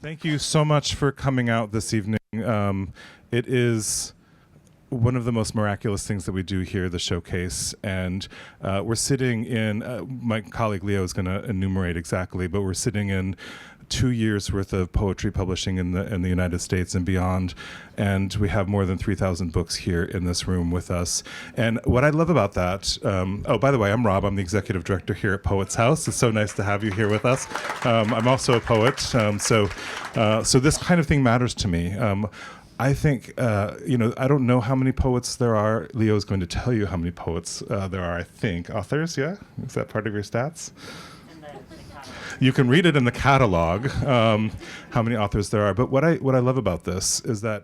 Thank you so much for coming out this evening. It is one of the most miraculous things that we do here, the showcase, and we're sitting in, my colleague Leo is going to enumerate exactly, but we're sitting in 2 years worth of poetry publishing in the United States and beyond, and we have more than 3,000 books here in this room with us. And what I love about that, oh, by the way, I'm Rob, I'm the executive director here at Poets House. It's so nice to have you here with us. I'm also a poet, so this kind of thing matters to me. I think, I don't know how many poets there are. Leo's going to tell you how many poets there are, I think. Authors, yeah? Is that part of your stats? You can read it in the catalog, how many authors there are. But what I love about this is that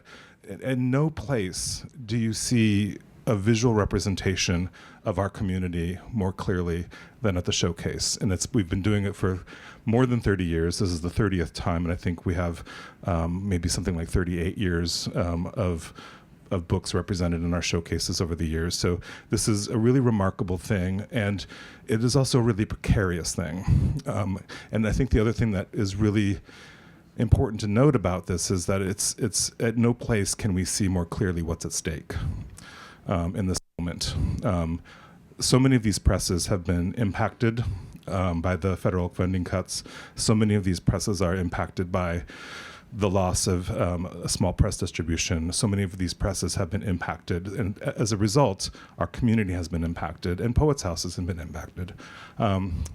in no place do you see a visual representation of our community more clearly than at the showcase. And we've been doing it for more than 30 years. This is the 30th time, and I think we have maybe something like 38 years of books represented in our showcases over the years. So this is a really remarkable thing, and it is also a really precarious thing. And I think the other thing that is really important to note about this is that it's at no place can we see more clearly what's at stake in this moment. So many of these presses have been impacted by the federal funding cuts. So many of these presses are impacted by the loss of a small press distribution. So many of these presses have been impacted, and as a result, our community has been impacted, and Poets Houses have been impacted.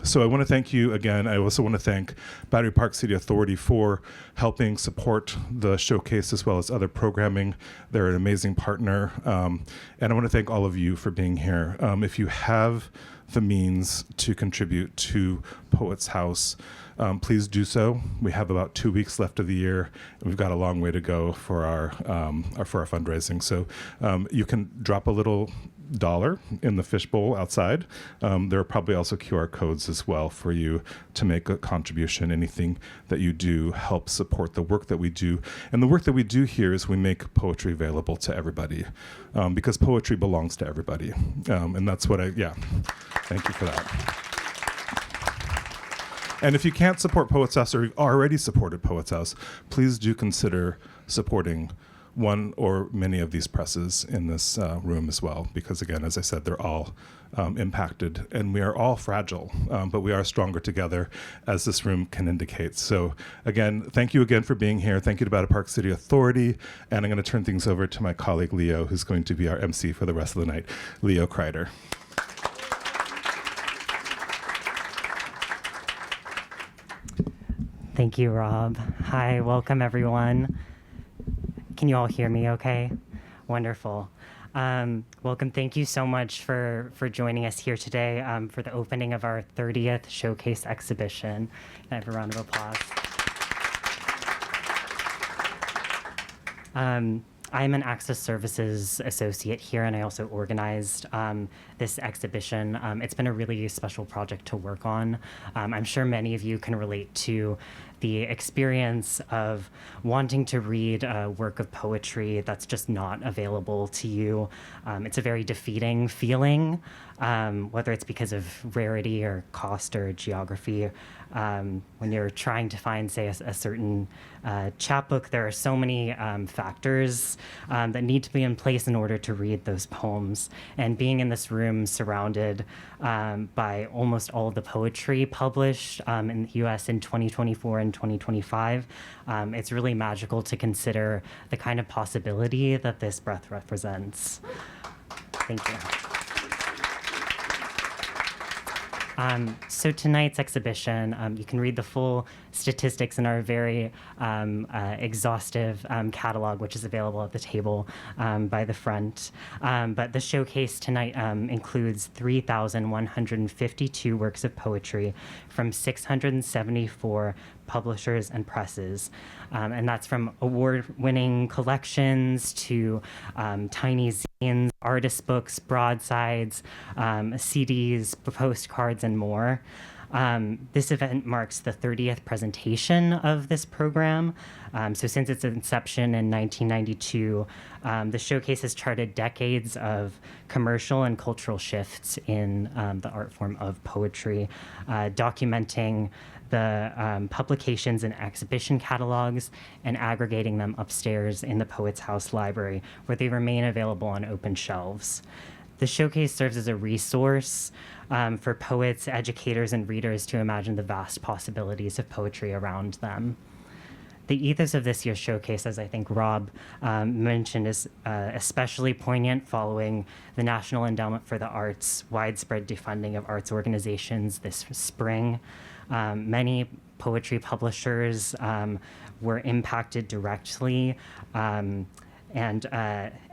So I want to thank you again. I also want to thank Battery Park City Authority for helping support the showcase as well as other programming. They're an amazing partner, and I want to thank all of you for being here. If you have the means to contribute to Poets House, please do so. We have about 2 weeks left of the year, and we've got a long way to go for our fundraising. So you can drop a little dollar in the fishbowl outside. There are probably also QR codes as well for you to make a contribution. Anything that you do helps support the work that we do. And the work that we do here is we make poetry available to everybody, because poetry belongs to everybody. And that's what thank you for that. And if you can't support Poets House or you've already supported Poets House, please do consider supporting one or many of these presses in this room as well, because again, as I said, they're all impacted, and we are all fragile, but we are stronger together, as this room can indicate. So again, thank you again for being here. Thank you to Battery Park City Authority, and I'm going to turn things over to my colleague Leo, who's going to be our MC for the rest of the night. Leo Kreider. Thank you, Rob. Hi, welcome everyone. Can you all hear me okay? Wonderful. Welcome, thank you so much for joining us here today for the opening of our 30th Showcase exhibition. Can I have a round of applause? I'm an Access Services associate here, and I also organized this exhibition. It's been a really special project to work on. I'm sure many of you can relate to the experience of wanting to read a work of poetry that's just not available to you. It's a very defeating feeling, whether it's because of rarity or cost or geography. When you're trying to find, say, a certain chapbook, there are so many factors that need to be in place in order to read those poems. And being in this room surrounded by almost all of the poetry published in the US in 2024 and 2025, it's really magical to consider the kind of possibility that this breath represents. Thank you. So tonight's exhibition, you can read the full statistics in our very exhaustive catalog, which is available at the table by the front. But the showcase tonight includes 3,152 works of poetry from 674 publishers and presses. And that's from award-winning collections to tiny zines, artist books, broadsides, CDs, postcards, and more. This event marks the 30th presentation of this program. So since its inception in 1992, the showcase has charted decades of commercial and cultural shifts in the art form of poetry, documenting the publications and exhibition catalogs and aggregating them upstairs in the Poets House Library, where they remain available on open shelves. The showcase serves as a resource for poets, educators, and readers to imagine the vast possibilities of poetry around them. The ethos of this year's showcase, as I think Rob mentioned, is especially poignant following the National Endowment for the Arts' widespread defunding of arts organizations this spring. Many poetry publishers were impacted directly. And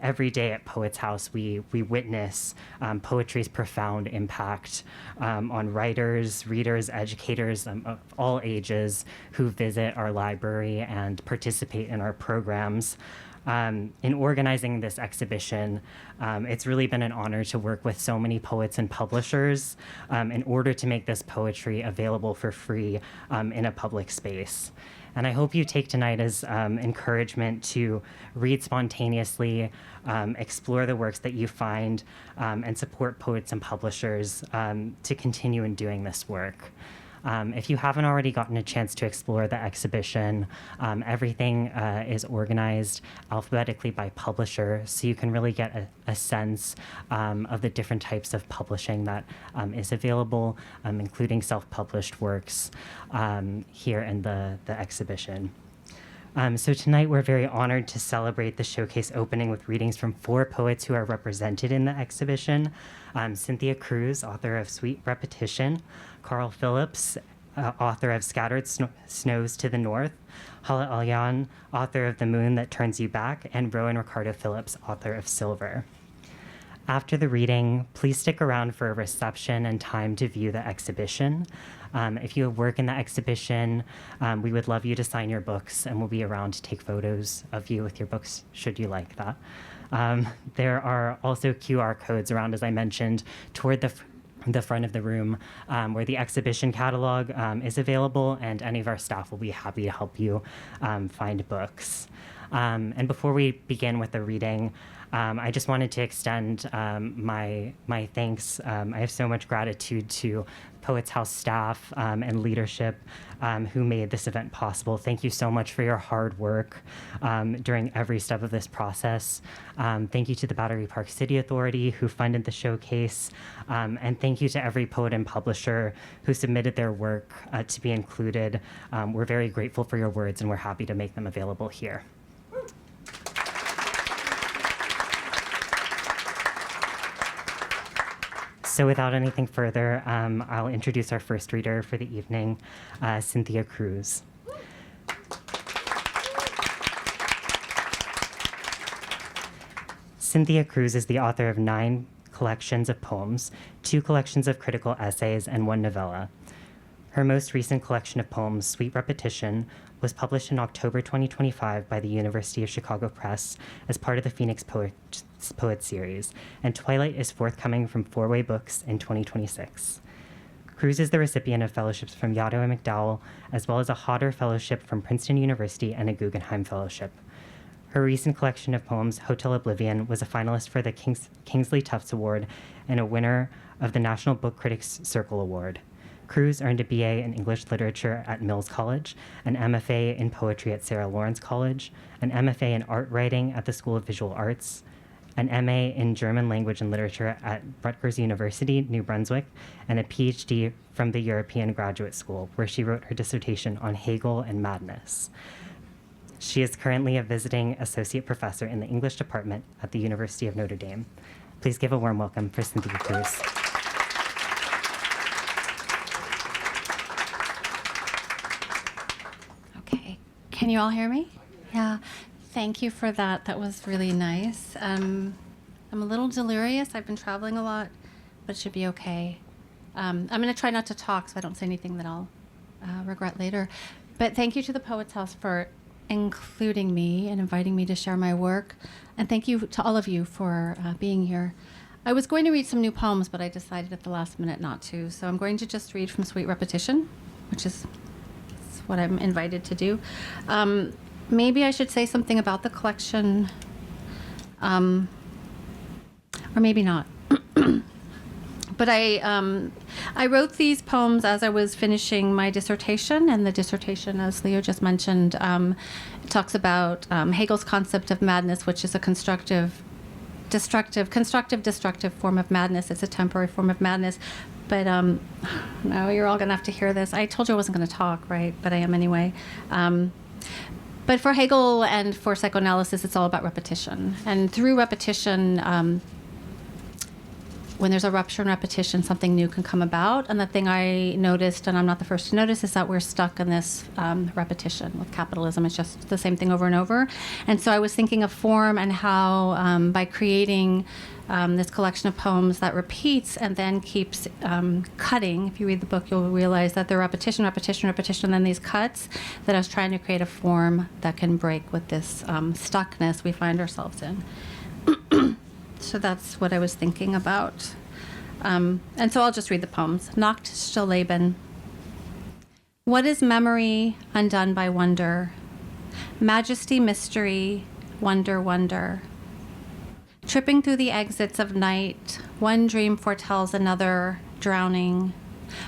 every day at Poets House, we witness poetry's profound impact on writers, readers, educators of all ages who visit our library and participate in our programs. In organizing this exhibition, it's really been an honor to work with so many poets and publishers in order to make this poetry available for free in a public space. And I hope you take tonight as encouragement to read spontaneously, explore the works that you find, and support poets and publishers to continue in doing this work. If you haven't already gotten a chance to explore the exhibition, everything is organized alphabetically by publisher, so you can really get a sense of the different types of publishing that is available, including self-published works here in the exhibition. So tonight we're very honored to celebrate the showcase opening with readings from 4 poets who are represented in the exhibition. Cynthia Cruz, author of Sweet Repetition, Carl Phillips, author of Scattered Snows to the North, Hala Alyan, author of The Moon That Turns You Back, and Rowan Ricardo Phillips, author of Silver. After the reading, please stick around for a reception and time to view the exhibition. If you work in the exhibition, we would love you to sign your books, and we'll be around to take photos of you with your books, should you like that. There are also QR codes around, as I mentioned, toward the front of the room where the exhibition catalog is available, and any of our staff will be happy to help you find books. And before we begin with the reading, I just wanted to extend my thanks. I have so much gratitude to Poets House staff and leadership who made this event possible. Thank you so much for your hard work during every step of this process. Thank you to the Battery Park City Authority who funded the showcase. And thank you to every poet and publisher who submitted their work to be included. We're very grateful for your words, and we're happy to make them available here. So without anything further, I'll introduce our first reader for the evening, Cynthia Cruz. Cynthia Cruz is the author of 9 collections of poems, 2 collections of critical essays, and 1 novella. Her most recent collection of poems, Sweet Repetition, was published in October 2025 by the University of Chicago Press as part of the Phoenix Poet Series, and Twilight is forthcoming from 4-Way Books in 2026. Cruz is the recipient of fellowships from Yaddo and McDowell, as well as a Hodder Fellowship from Princeton University and a Guggenheim Fellowship. Her recent collection of poems, Hotel Oblivion, was a finalist for the Kingsley Tufts Award and a winner of the National Book Critics Circle Award. Cruz earned a BA in English Literature at Mills College, an MFA in Poetry at Sarah Lawrence College, an MFA in Art Writing at the School of Visual Arts, an MA in German Language and Literature at Rutgers University, New Brunswick, and a PhD from the European Graduate School, where she wrote her dissertation on Hegel and madness. She is currently a visiting associate professor in the English department at the University of Notre Dame. Please give a warm welcome for Cynthia Cruz. Okay, can you all hear me? Yeah, thank you for that. That was really nice. I'm a little delirious. I've been traveling a lot, but it should be okay. I'm going to try not to talk so I don't say anything that I'll regret later. But thank you to the Poets House for including me and inviting me to share my work. And thank you to all of you for being here. I was going to read some new poems, but I decided at the last minute not to. So I'm going to just read from Sweet Repetition, which is what I'm invited to do. Maybe I should say something about the collection, or maybe not. But I wrote these poems as I was finishing my dissertation, and the dissertation, as Leo just mentioned, talks about Hegel's concept of madness, which is a constructive, destructive form of madness. It's a temporary form of madness. But now you're all going to have to hear this. I told you I wasn't going to talk, right? But I am anyway. But for Hegel and for psychoanalysis, it's all about repetition. And through repetition, when there's a rupture in repetition, something new can come about. And the thing I noticed, and I'm not the first to notice, is that we're stuck in this repetition with capitalism. It's just the same thing over and over. And so I was thinking of form and how by creating this collection of poems that repeats and then keeps cutting. If you read the book, you'll realize that they're repetition, and then these cuts, that I was trying to create a form that can break with this stuckness we find ourselves in. So that's what I was thinking about. And so I'll just read the poems. Nacht Stillleben. What is memory undone by wonder? Majesty, mystery, wonder, wonder. Tripping through the exits of night, one dream foretells another, drowning.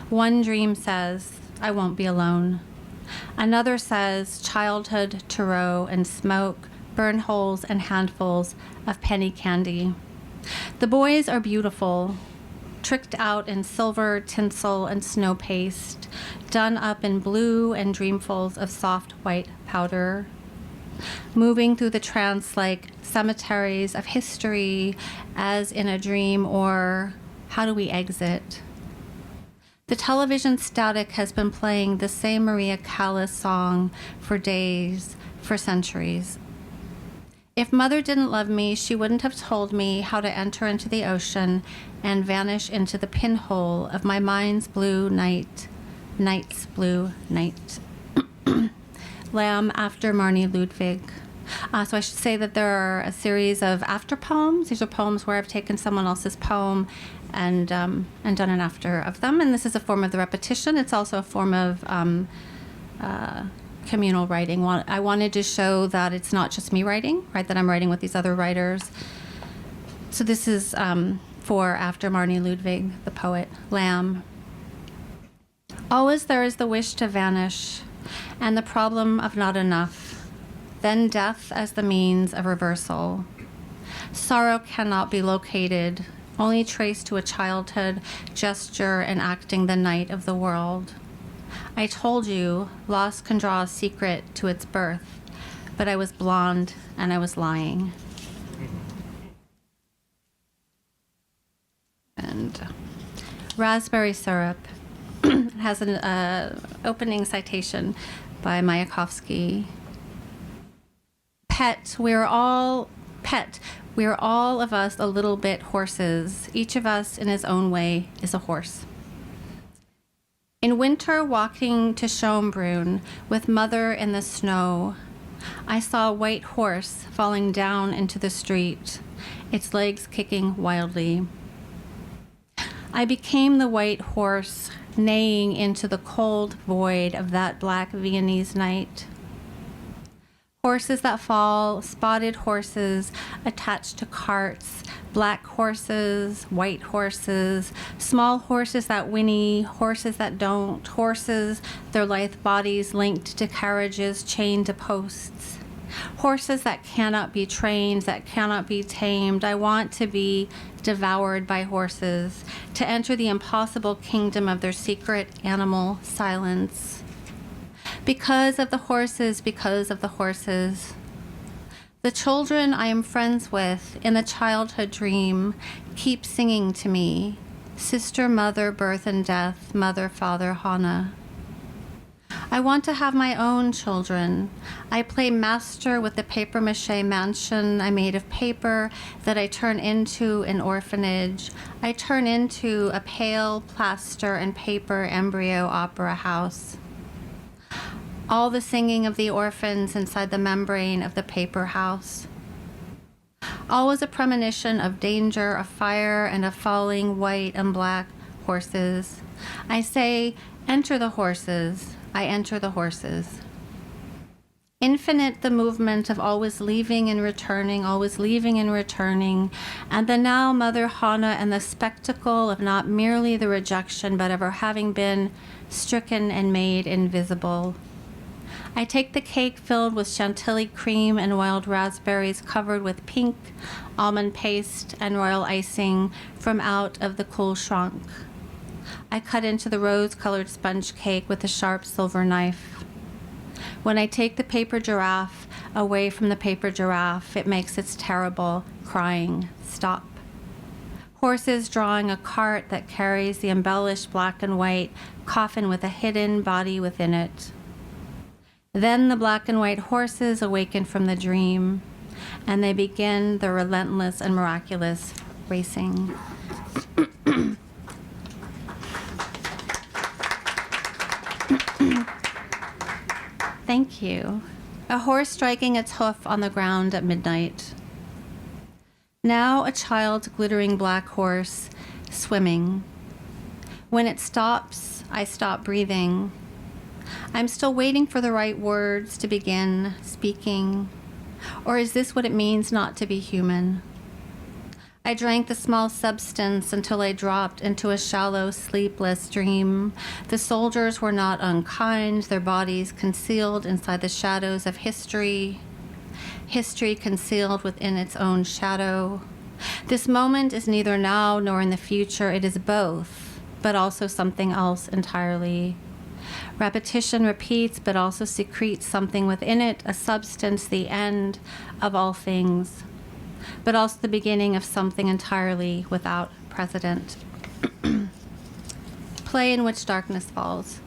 One dream says, I won't be alone. Another says, childhood, Tarot, and smoke, burn holes and handfuls of penny candy. The boys are beautiful, tricked out in silver, tinsel, and snow paste, done up in blue and dreamfuls of soft white powder. Moving through the trance-like cemeteries of history as in a dream, or how do we exit? The television static has been playing the same Maria Callas song for days, for centuries. If Mother didn't love me, she wouldn't have told me how to enter into the ocean and vanish into the pinhole of my mind's blue night, night's blue night. Lamb after Marnie Ludwig. So I should say that there are a series of after poems. These are poems where I've taken someone else's poem and done an after of them. And this is a form of the repetition. It's also a form of communal writing. I wanted to show that it's not just me writing, right? That I'm writing with these other writers. So this is for after Marnie Ludwig, the poet. Lamb. Always there is the wish to vanish and the problem of not enough. Then death as the means of reversal. Sorrow cannot be located, only traced to a childhood, gesture and acting the night of the world. I told you, loss can draw a secret to its birth, but I was blonde and I was lying. And raspberry syrup. It has an opening citation by Mayakovsky. We are all of us a little bit horses. Each of us in his own way is a horse. In winter, walking to Schönbrunn with Mother in the snow, I saw a white horse falling down into the street, its legs kicking wildly. I became the white horse, neighing into the cold void of that black Viennese night. Horses that fall, spotted horses attached to carts, black horses, white horses, small horses that whinny, horses that don't, horses, their lithe bodies linked to carriages chained to posts. Horses that cannot be trained, that cannot be tamed. I want to be devoured by horses, to enter the impossible kingdom of their secret animal silence. Because of the horses, because of the horses. The children I am friends with in the childhood dream keep singing to me, sister, mother, birth and death, mother, father, Hana. I want to have my own children. I play master with the papier-mâché mansion I made of paper that I turn into an orphanage. I turn into a pale plaster and paper embryo opera house. All the singing of the orphans inside the membrane of the paper house. Always a premonition of danger, of fire, and of falling white and black horses. I say, enter the horses. I enter the horses. Infinite the movement of always leaving and returning, always leaving and returning, and the now Mother Hana and the spectacle of not merely the rejection, but of her having been stricken and made invisible. I take the cake filled with chantilly cream and wild raspberries covered with pink almond paste and royal icing from out of the cool trunk. I cut into the rose-colored sponge cake with a sharp silver knife. When I take the paper giraffe away from the paper giraffe, it makes its terrible crying stop. Horses drawing a cart that carries the embellished black and white coffin with a hidden body within it. Then the black and white horses awaken from the dream, and they begin their relentless and miraculous racing. Thank you. A horse striking its hoof on the ground at midnight. Now a child's glittering black horse swimming. When it stops, I stop breathing. I'm still waiting for the right words to begin speaking. Or is this what it means not to be human? I drank the small substance until I dropped into a shallow, sleepless dream. The soldiers were not unkind, their bodies concealed inside the shadows of history. History concealed within its own shadow. This moment is neither now nor in the future. It is both, but also something else entirely. Repetition repeats, but also secretes something within it, a substance, the end of all things, but also the beginning of something entirely without precedent. Play in which darkness falls.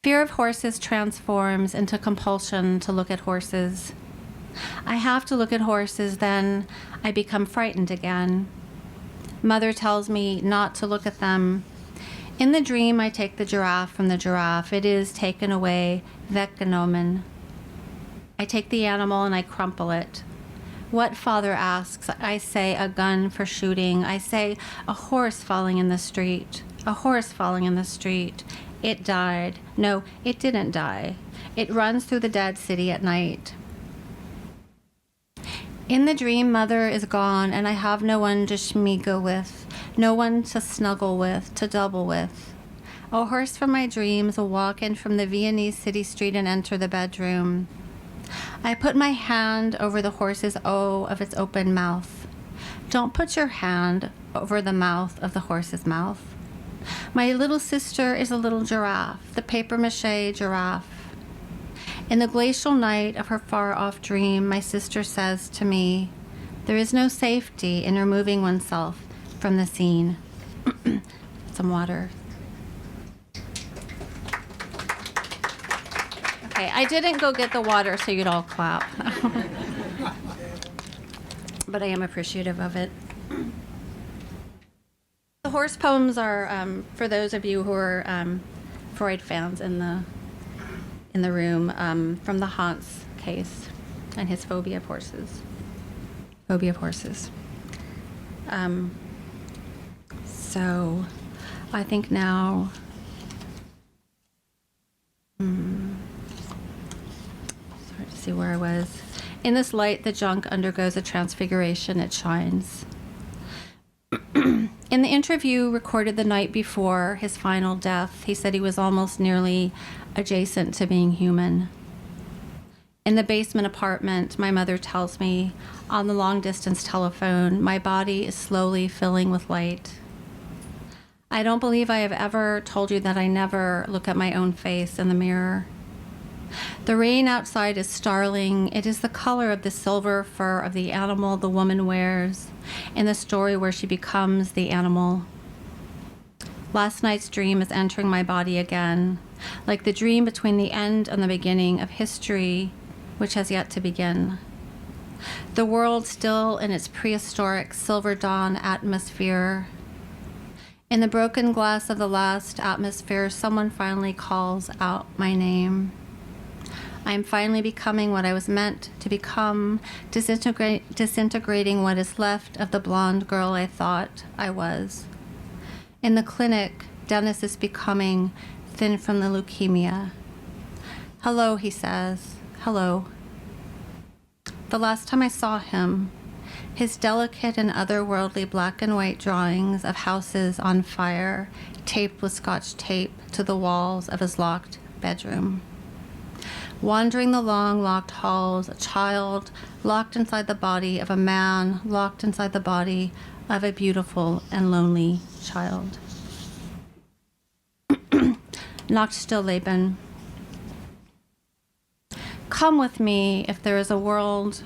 Fear of horses transforms into compulsion to look at horses. I have to look at horses, then I become frightened again. Mother tells me not to look at them. In the dream, I take the giraffe from the giraffe. It is taken away, weggenommen. I take the animal and I crumple it. What, father asks? I say, a gun for shooting. I say, a horse falling in the street. A horse falling in the street. It died. No, it didn't die. It runs through the dead city at night. In the dream, mother is gone, and I have no one to schmiegel with, no one to snuggle with, to double with. A horse from my dreams will walk in from the Viennese city street and enter the bedroom. I put my hand over the horse's O of its open mouth. Don't put your hand over the mouth of the horse's mouth. My little sister is a little giraffe, the papier-mâché giraffe. In the glacial night of her far-off dream, my sister says to me, there is no safety in removing oneself from the scene. Some water. Okay, I didn't go get the water so you'd all clap. But I am appreciative of it. The horse poems are, for those of you who are Freud fans in the room, from the Hans case and his phobia of horses. Phobia of horses. So I think now, sorry to see where I was. In this light, the junk undergoes a transfiguration. It shines. In the interview recorded the night before his final death, he said he was almost nearly adjacent to being human. In the basement apartment, my mother tells me, on the long-distance telephone, my body is slowly filling with light. I don't believe I have ever told you that I never look at my own face in the mirror. The rain outside is starling. It is the color of the silver fur of the animal the woman wears in the story where she becomes the animal. Last night's dream is entering my body again, like the dream between the end and the beginning of history, which has yet to begin. The world still in its prehistoric silver dawn atmosphere. In the broken glass of the last atmosphere, someone finally calls out my name. I am finally becoming what I was meant to become, disintegrating what is left of the blonde girl I thought I was. In the clinic, Dennis is becoming thin from the leukemia. Hello, he says. Hello. The last time I saw him, his delicate and otherworldly black and white drawings of houses on fire taped with Scotch tape to the walls of his locked bedroom. Wandering the long, locked halls, a child locked inside the body of a man, locked inside the body of a beautiful and lonely child. Nacht Stillleben. Come with me if there is a world.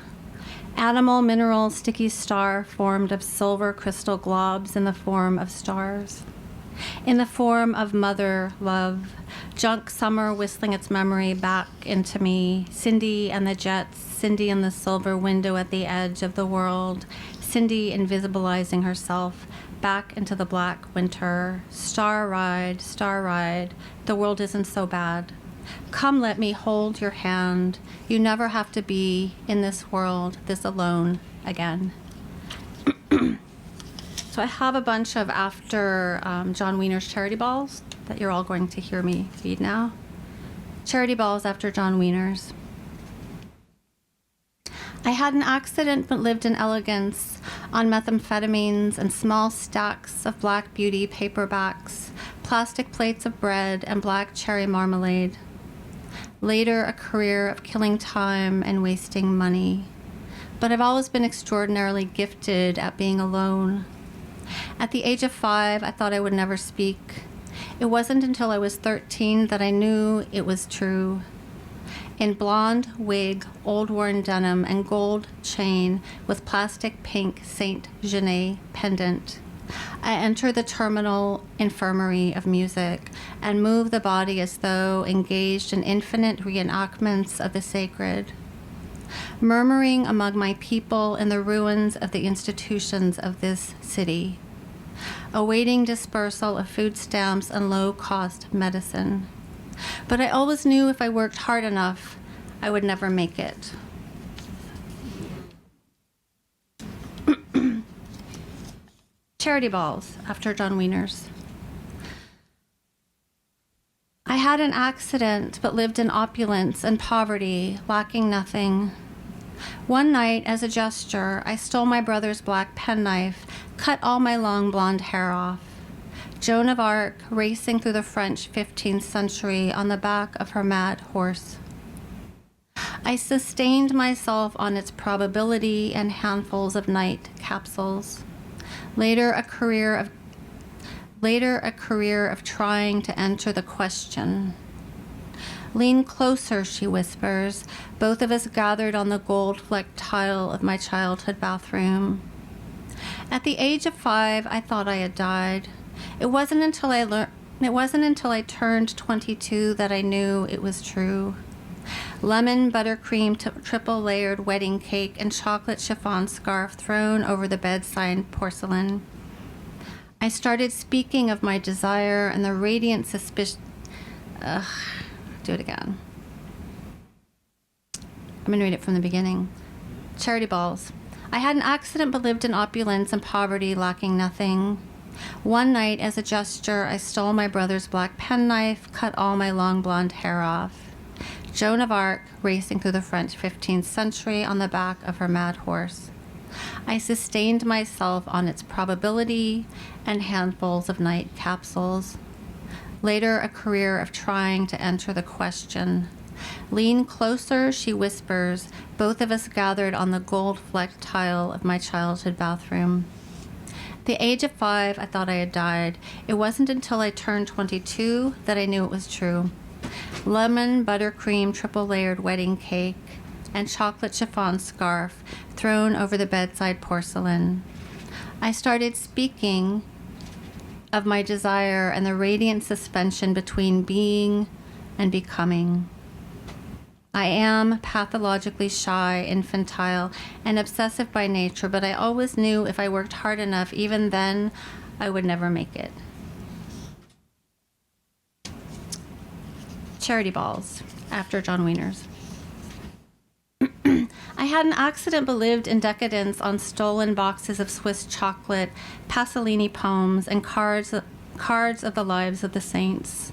Animal, mineral, sticky star formed of silver crystal globs in the form of stars. In the form of mother love, junk summer whistling its memory back into me, Cindy and the jets, Cindy in the silver window at the edge of the world, Cindy invisibilizing herself back into the black winter. Star ride, the world isn't so bad. Come, let me hold your hand. You never have to be in this world, this alone again. So I have a bunch of after John Wiener's charity balls that you're all going to hear me read now. Charity balls after John Wiener's. I had an accident but lived in elegance on methamphetamines and small stacks of Black Beauty paperbacks, plastic plates of bread, and black cherry marmalade. Later, a career of killing time and wasting money. But I've always been extraordinarily gifted at being alone. At the age of 5, I thought I would never speak. It wasn't until I was 13 that I knew it was true. In blonde wig, old worn denim, and gold chain with plastic pink Saint Genet pendant, I enter the terminal infirmary of music and move the body as though engaged in infinite reenactments of the sacred, murmuring among my people in the ruins of the institutions of this city, awaiting dispersal of food stamps and low-cost medicine. But I always knew if I worked hard enough, I would never make it. Charity balls after John Wiener's. I had an accident but lived in opulence and poverty, lacking nothing. One night, as a gesture, I stole my brother's black penknife, cut all my long blonde hair off. Joan of Arc racing through the French 15th century on the back of her mad horse. I sustained myself on its probability and handfuls of night capsules. Later, a career of trying to enter the question. Lean closer, she whispers, both of us gathered on the gold-flecked tile of my childhood bathroom. At the age of 5, I thought I had died. It wasn't until I turned 22 that I knew it was true. Lemon, buttercream, triple-layered wedding cake, and chocolate chiffon scarf thrown over the bedside porcelain. I started speaking of my desire and the radiant suspicion. Do it again. I'm going to read it from the beginning. Charity balls. I had an accident but lived in opulence and poverty, lacking nothing. One night, as a gesture, I stole my brother's black penknife, cut all my long blonde hair off. Joan of Arc racing through the French 15th century on the back of her mad horse. I sustained myself on its probability and handfuls of night capsules. Later, a career of trying to enter the question. Lean closer, she whispers, both of us gathered on the gold-flecked tile of my childhood bathroom. At the age of 5, I thought I had died. It wasn't until I turned 22 that I knew it was true. Lemon, buttercream, triple-layered wedding cake, and chocolate chiffon scarf thrown over the bedside porcelain. I started speaking of my desire and the radiant suspension between being and becoming. I am pathologically shy, infantile, and obsessive by nature, but I always knew if I worked hard enough, even then, I would never make it. charity balls after John Wiener's. I had an accident but lived in decadence on stolen boxes of Swiss chocolate, Pasolini poems, and cards of the lives of the saints.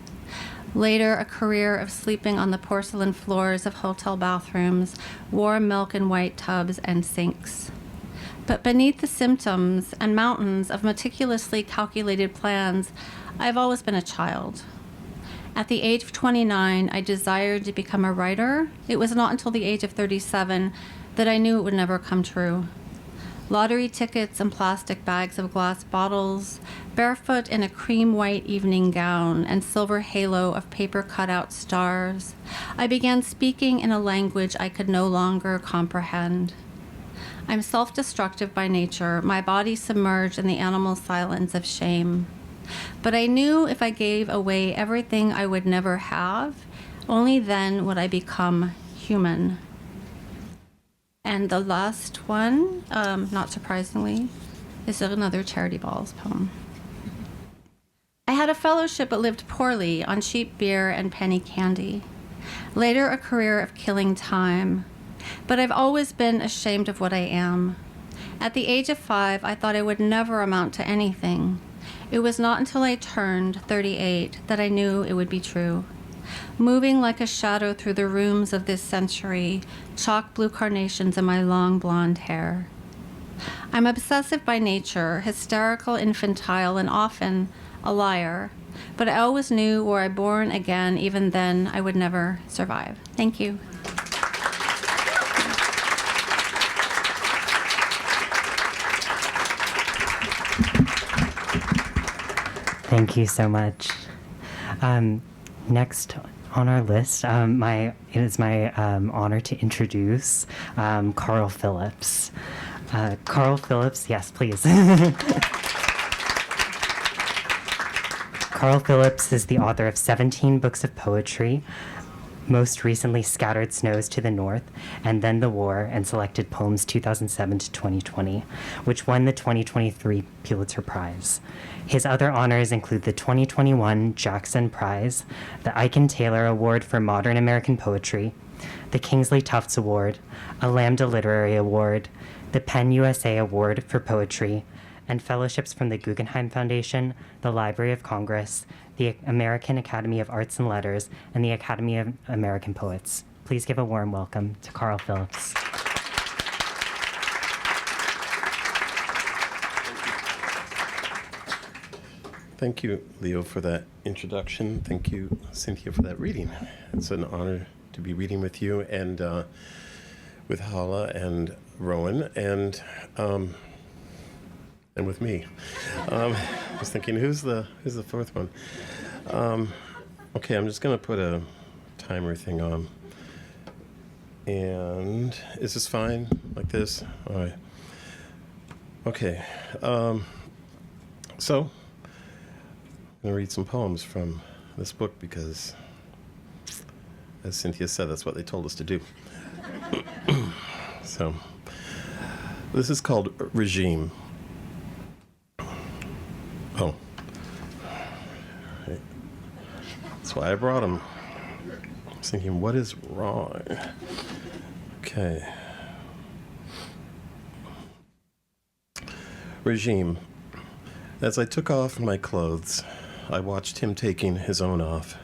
Later, a career of sleeping on the porcelain floors of hotel bathrooms, warm milk in white tubs, and sinks. But beneath the symptoms and mountains of meticulously calculated plans, I've always been a child. At the age of 29, I desired to become a writer. It was not until the age of 37 that I knew it would never come true. Lottery tickets and plastic bags of glass bottles, barefoot in a cream white evening gown and silver halo of paper cutout stars, I began speaking in a language I could no longer comprehend. I'm self-destructive by nature, my body submerged in the animal silence of shame. But I knew if I gave away everything I would never have, only then would I become human. And the last one, not surprisingly, is another Charity Balls poem. I had a fellowship but lived poorly on cheap beer and penny candy. Later, a career of killing time. But I've always been ashamed of what I am. At the age of 5, I thought I would never amount to anything. It was not until I turned 38 that I knew it would be true. Moving like a shadow through the rooms of this century, chalk blue carnations in my long blonde hair. I'm obsessive by nature, hysterical, infantile, and often a liar. But I always knew were I born again, even then, I would never survive. Thank you. Thank you so much. Next on our list, it is my honor to introduce Carl Phillips. Carl Phillips, yes, please. Carl Phillips is the author of 17 books of poetry, most recently Scattered Snows to the North, and Then the War, and Selected Poems 2007 to 2020, which won the 2023 Pulitzer Prize. His other honors include the 2021 Jackson Prize, the Aiken Taylor Award for Modern American Poetry, the Kingsley Tufts Award, a Lambda Literary Award, the PEN USA Award for Poetry, and fellowships from the Guggenheim Foundation, the Library of Congress, the American Academy of Arts and Letters, and the Academy of American Poets. Please give a warm welcome to Carl Phillips. Thank you, Leo, for that introduction. Thank you, Cynthia, for that reading. It's an honor to be reading with you and with Hala and Rowan and with me. I was thinking, who's the fourth one? Okay, I'm just going to put a timer thing on. And is this fine, like this? All right. Okay. So, I'm going to read some poems from this book because, as Cynthia said, that's what they told us to do. So, this is called Regime. Oh. That's why I brought him. I was thinking, what is wrong? Okay. Regime. As I took off my clothes, I watched him taking his own off.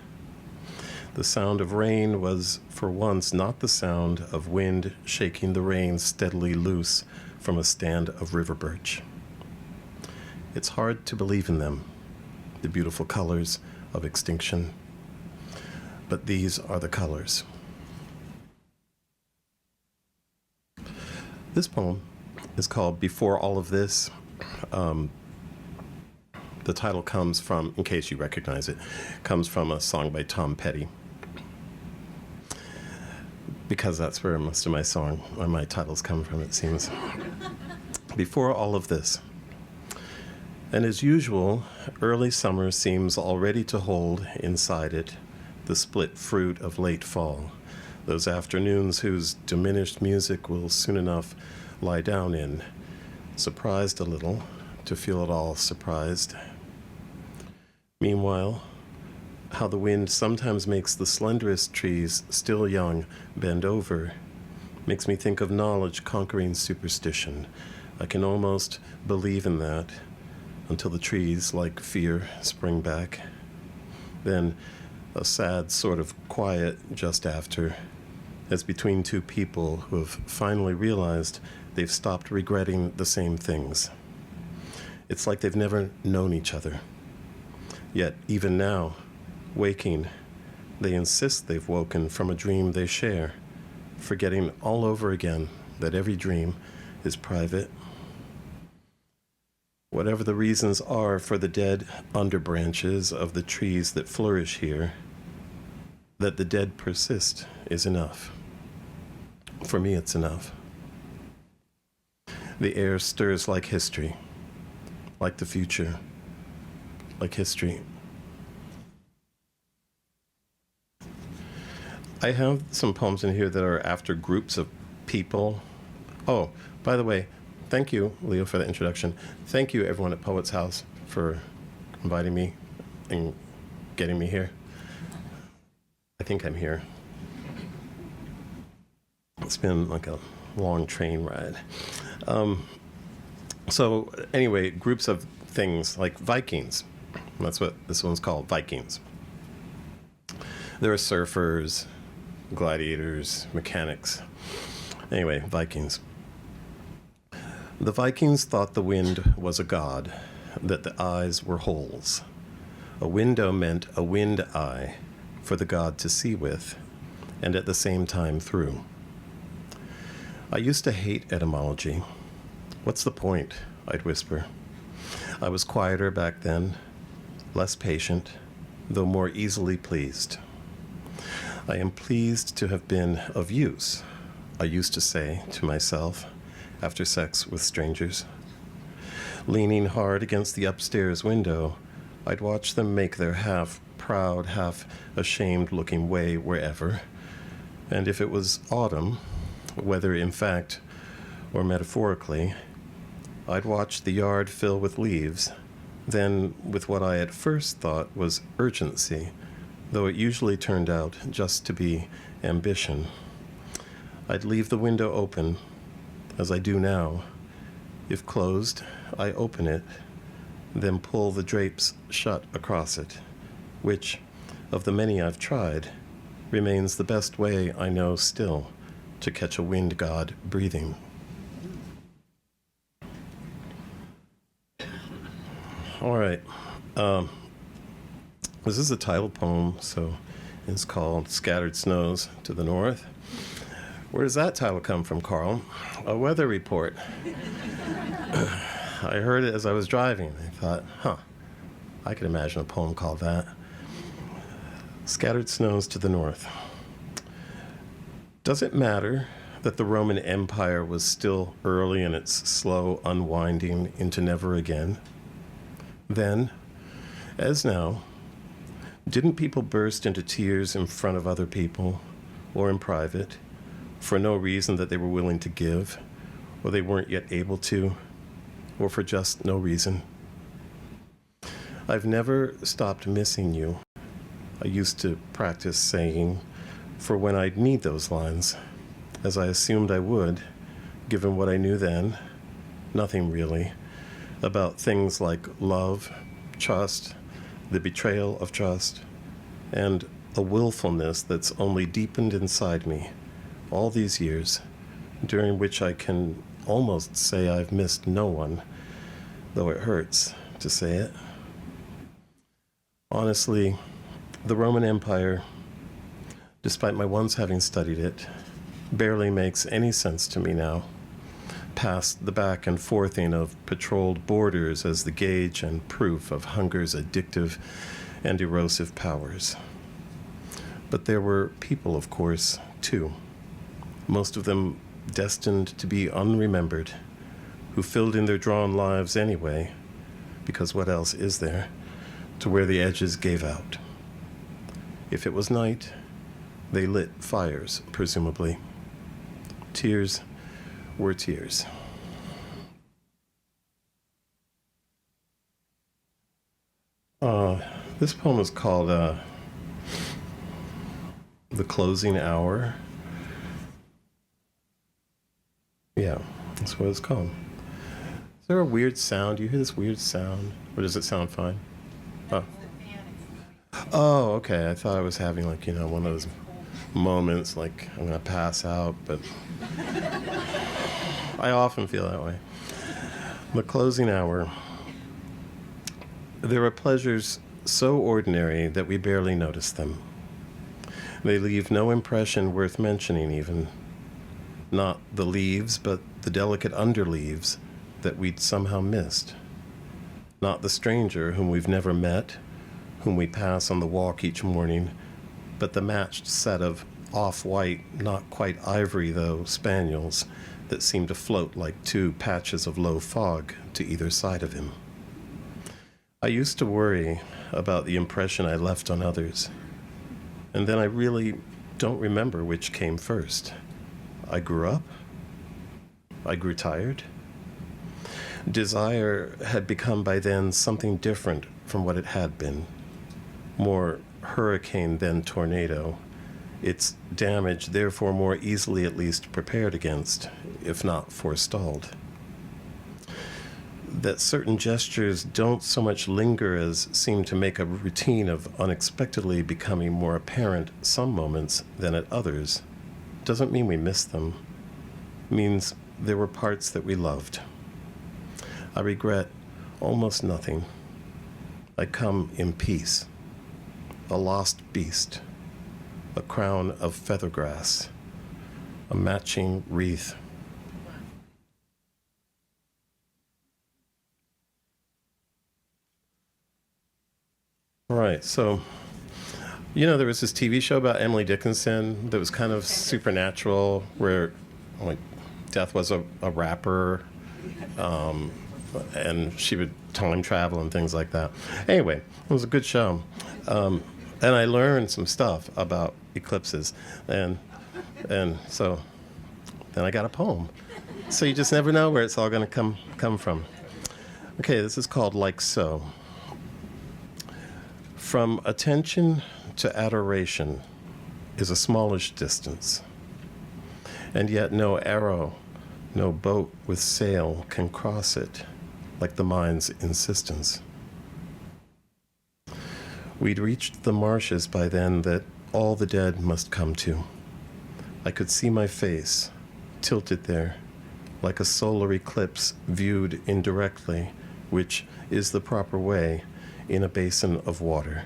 The sound of rain was, for once, not the sound of wind shaking the rain steadily loose from a stand of river birch. It's hard to believe in them, the beautiful colors of extinction. But these are the colors. This poem is called Before All of This. The title comes from, in case you recognize it, comes from a song by Tom Petty. Because that's where most of my titles come from, it seems. Before all of this. And as usual, early summer seems already to hold inside it the split fruit of late fall, those afternoons whose diminished music will soon enough lie down in, surprised a little to feel it all surprised. Meanwhile, how the wind sometimes makes the slenderest trees, still young, bend over, makes me think of knowledge conquering superstition. I can almost believe in that until the trees, like fear, spring back. Then a sad sort of quiet just after, as between two people who have finally realized they've stopped regretting the same things. It's like they've never known each other. Yet, even now, waking, they insist they've woken from a dream they share, forgetting all over again that every dream is private. Whatever the reasons are for the dead underbranches of the trees that flourish here, that the dead persist is enough. For me, it's enough. The air stirs like history, like the future, like history. I have some poems in here that are after groups of people. Oh, by the way, thank you, Leo, for the introduction. Thank you, everyone at Poets House, for inviting me and getting me here. I think I'm here. It's been like a long train ride. So anyway, groups of things like Vikings. That's what this one's called, Vikings. There are surfers, gladiators, mechanics. Anyway, Vikings. The Vikings thought the wind was a god, that the eyes were holes. A window meant a wind eye for the god to see with, and at the same time through. I used to hate etymology. What's the point? I'd whisper. I was quieter back then, less patient, though more easily pleased. I am pleased to have been of use, I used to say to myself after sex with strangers. Leaning hard against the upstairs window, I'd watch them make their half proud, half ashamed looking way wherever. And if it was autumn, whether in fact or metaphorically, I'd watch the yard fill with leaves, then with what I at first thought was urgency, though it usually turned out just to be ambition. I'd leave the window open, as I do now. If closed, I open it, then pull the drapes shut across it, which, of the many I've tried, remains the best way I know still to catch a wind god breathing. All right. This is a title poem, so it's called Scattered Snows to the North. Where does that title come from, Carl? A weather report. I heard it as I was driving. I thought, I could imagine a poem called that. Scattered Snows to the North. Does it matter that the Roman Empire was still early in its slow unwinding into never again? Then, as now, didn't people burst into tears in front of other people, or in private, for no reason that they were willing to give, or they weren't yet able to, or for just no reason? I've never stopped missing you, I used to practice saying, for when I'd need those lines, as I assumed I would, given what I knew then, nothing really, about things like love, trust, the betrayal of trust, and a willfulness that's only deepened inside me all these years, during which I can almost say I've missed no one, though it hurts to say it. Honestly, the Roman Empire, despite my once having studied it, barely makes any sense to me now, past the back and forthing of patrolled borders as the gauge and proof of hunger's addictive and erosive powers. But there were people, of course, too, most of them destined to be unremembered, who filled in their drawn lives anyway, because what else is there, to where the edges gave out. If it was night, they lit fires, presumably. Tears were tears. This poem is called the closing hour. Yeah, that's what it's called. Is there a weird sound? Do you hear this weird sound? Or does it sound fine? Oh. Oh, okay. I thought I was having like, one of those moments like I'm going to pass out, but I often feel that way. The closing hour. There are pleasures so ordinary that we barely notice them. They leave no impression worth mentioning even. Not the leaves, but the delicate underleaves that we'd somehow missed. Not the stranger whom we've never met, whom we pass on the walk each morning, but the matched set of off-white, not quite ivory though, spaniels that seem to float like two patches of low fog to either side of him. I used to worry about the impression I left on others, and then I really don't remember which came first. I grew up. I grew tired. Desire had become by then something different from what it had been. More hurricane than tornado. Its damage therefore more easily at least prepared against, if not forestalled. That certain gestures don't so much linger as seem to make a routine of unexpectedly becoming more apparent some moments than at others doesn't mean we miss them. It means there were parts that we loved. I regret almost nothing. I come in peace. A lost beast. A crown of feathergrass. A matching wreath. All right, so there was this TV show about Emily Dickinson that was kind of supernatural, where like death was a rapper, and she would time travel and things like that. Anyway, it was a good show, and I learned some stuff about eclipses, and so then I got a poem. So you just never know where it's all going to come from. Okay, this is called Like So. From attention to adoration is a smallish distance, and yet no arrow, no boat with sail can cross it, like the mind's insistence. We'd reached the marshes by then that all the dead must come to. I could see my face, tilted there, like a solar eclipse viewed indirectly, which is the proper way, in a basin of water.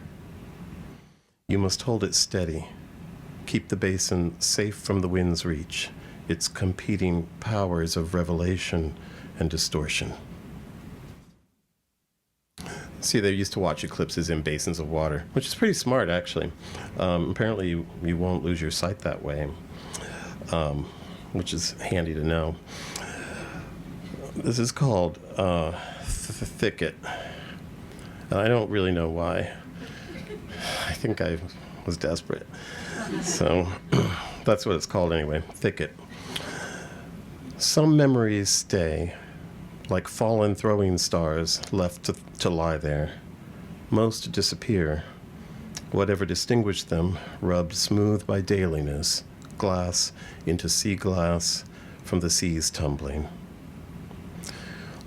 You must hold it steady. Keep the basin safe from the wind's reach, its competing powers of revelation and distortion. See, they used to watch eclipses in basins of water, which is pretty smart, actually. Apparently, you won't lose your sight that way, which is handy to know. This is called Thicket. And I don't really know why. I think I was desperate. So that's what it's called anyway, Thicket. Some memories stay, like fallen throwing stars left to lie there. Most disappear. Whatever distinguished them, rubbed smooth by dailiness, glass into sea glass from the seas tumbling.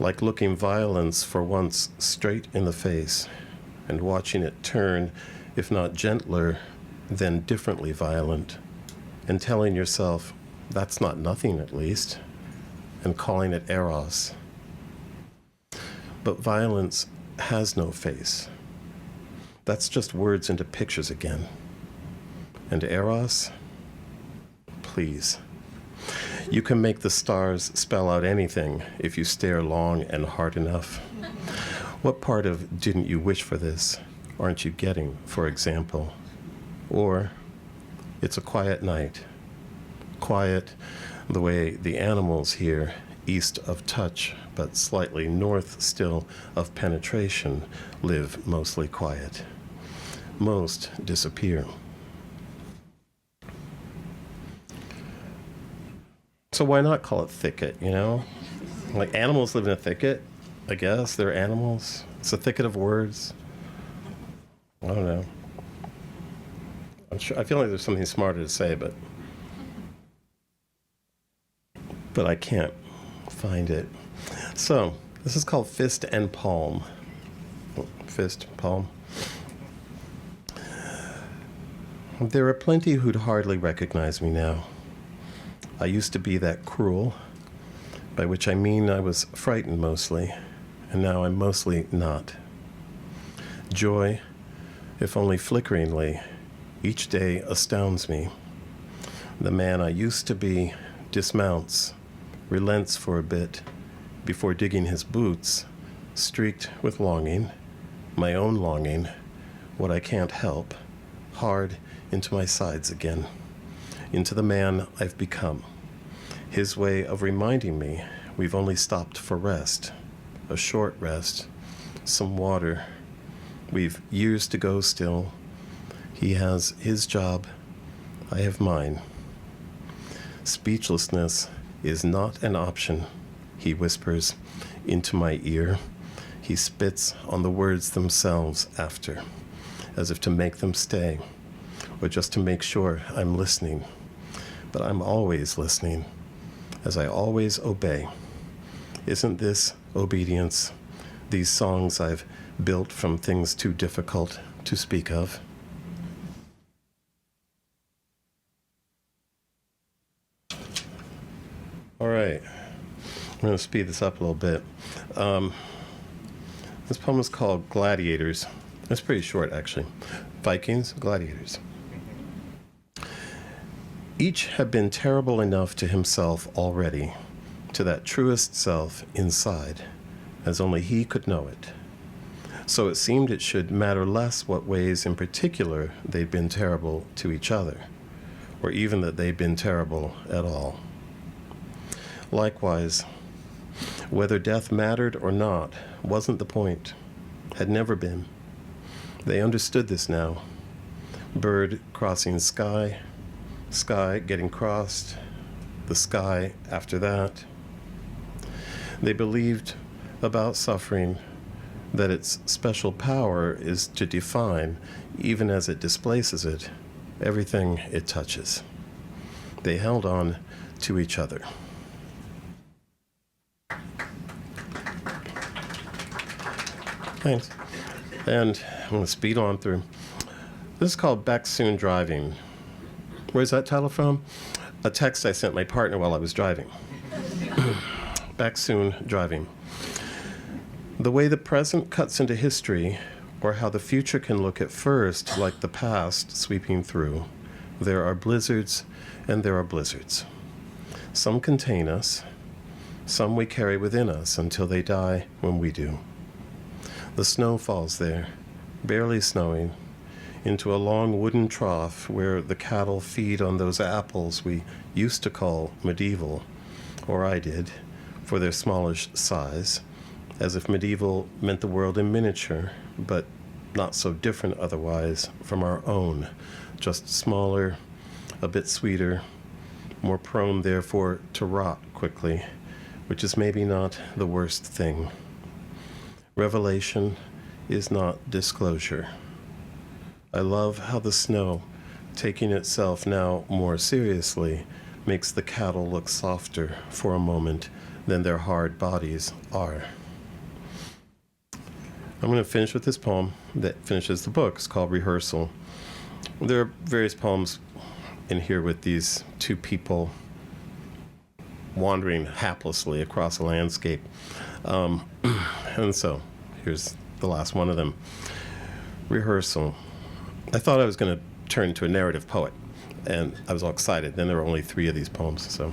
Like looking violence for once straight in the face and watching it turn, if not gentler, then differently violent, and telling yourself, that's not nothing at least, and calling it eros. But violence has no face. That's just words into pictures again. And eros? Please. You can make the stars spell out anything if you stare long and hard enough. What part of didn't you wish for this aren't you getting, for example? Or it's a quiet night. Quiet the way the animals here, east of touch, but slightly north still of penetration, live mostly quiet. Most disappear. So why not call it thicket, Like animals live in a thicket, I guess. They're animals. It's a thicket of words. I don't know. I feel like there's something smarter to say, but I can't find it. So this is called Fist and Palm. Fist, palm. There are plenty who'd hardly recognize me now. I used to be that cruel, by which I mean I was frightened mostly, and now I'm mostly not. Joy, if only flickeringly, each day astounds me. The man I used to be dismounts, relents for a bit, before digging his boots, streaked with longing, my own longing, what I can't help, hard into my sides again, into the man I've become. His way of reminding me we've only stopped for rest, a short rest, some water. We've years to go still. He has his job, I have mine. Speechlessness is not an option, he whispers into my ear. He spits on the words themselves after, as if to make them stay, or just to make sure I'm listening. But I'm always listening, as I always obey. Isn't this obedience, these songs I've built from things too difficult to speak of? All right, I'm going to speed this up a little bit. This poem is called Gladiators. It's pretty short, actually. Vikings, gladiators. Each had been terrible enough to himself already, to that truest self inside, as only he could know it. So it seemed it should matter less what ways in particular they'd been terrible to each other, or even that they'd been terrible at all. Likewise, whether death mattered or not wasn't the point, had never been. They understood this now. Bird crossing sky, sky getting crossed, the sky after that. They believed about suffering that its special power is to define, even as it displaces it, everything it touches. They held on to each other. Thanks. And I'm going to speed on through. This is called Back Soon Driving. Where's that title from? A text I sent my partner while I was driving. Back Soon Driving. The way the present cuts into history, or how the future can look at first like the past sweeping through, there are blizzards and there are blizzards. Some contain us, some we carry within us until they die when we do. The snow falls there, barely snowing, into a long wooden trough where the cattle feed on those apples we used to call medieval, or I did, for their smallish size, as if medieval meant the world in miniature, but not so different otherwise from our own, just smaller, a bit sweeter, more prone therefore to rot quickly, which is maybe not the worst thing. Revelation is not disclosure. I love how the snow, taking itself now more seriously, makes the cattle look softer for a moment than their hard bodies are. I'm going to finish with this poem that finishes the book. It's called Rehearsal. There are various poems in here with these two people wandering haplessly across a landscape. And so here's the last one of them. Rehearsal. I thought I was going to turn into a narrative poet, and I was all excited. Then there were only 3 of these poems, so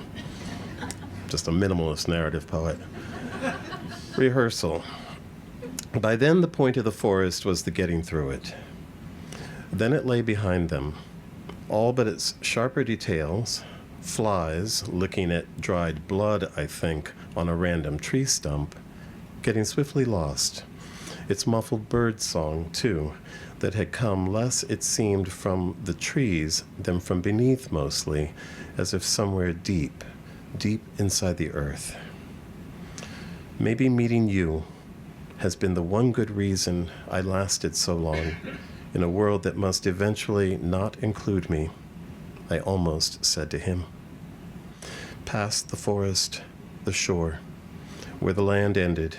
just a minimalist narrative poet. Rehearsal. By then, the point of the forest was the getting through it. Then it lay behind them, all but its sharper details, flies licking at dried blood, I think, on a random tree stump, getting swiftly lost. Its muffled bird song, too, that had come less, it seemed, from the trees than from beneath mostly, as if somewhere deep, deep inside the earth. Maybe meeting you has been the one good reason I lasted so long, In a world that must eventually not include me, I almost said to him. Past the forest, the shore, where the land ended,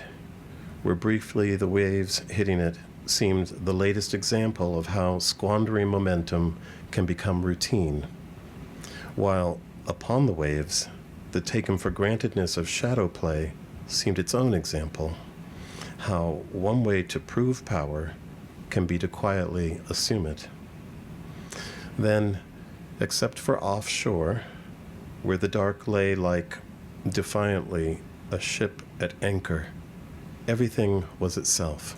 where briefly the waves hitting it seemed the latest example of how squandering momentum can become routine, while upon the waves, the taken-for-grantedness of shadow play seemed its own example, how one way to prove power can be to quietly assume it. Then, except for offshore, where the dark lay like, defiantly, a ship at anchor, everything was itself,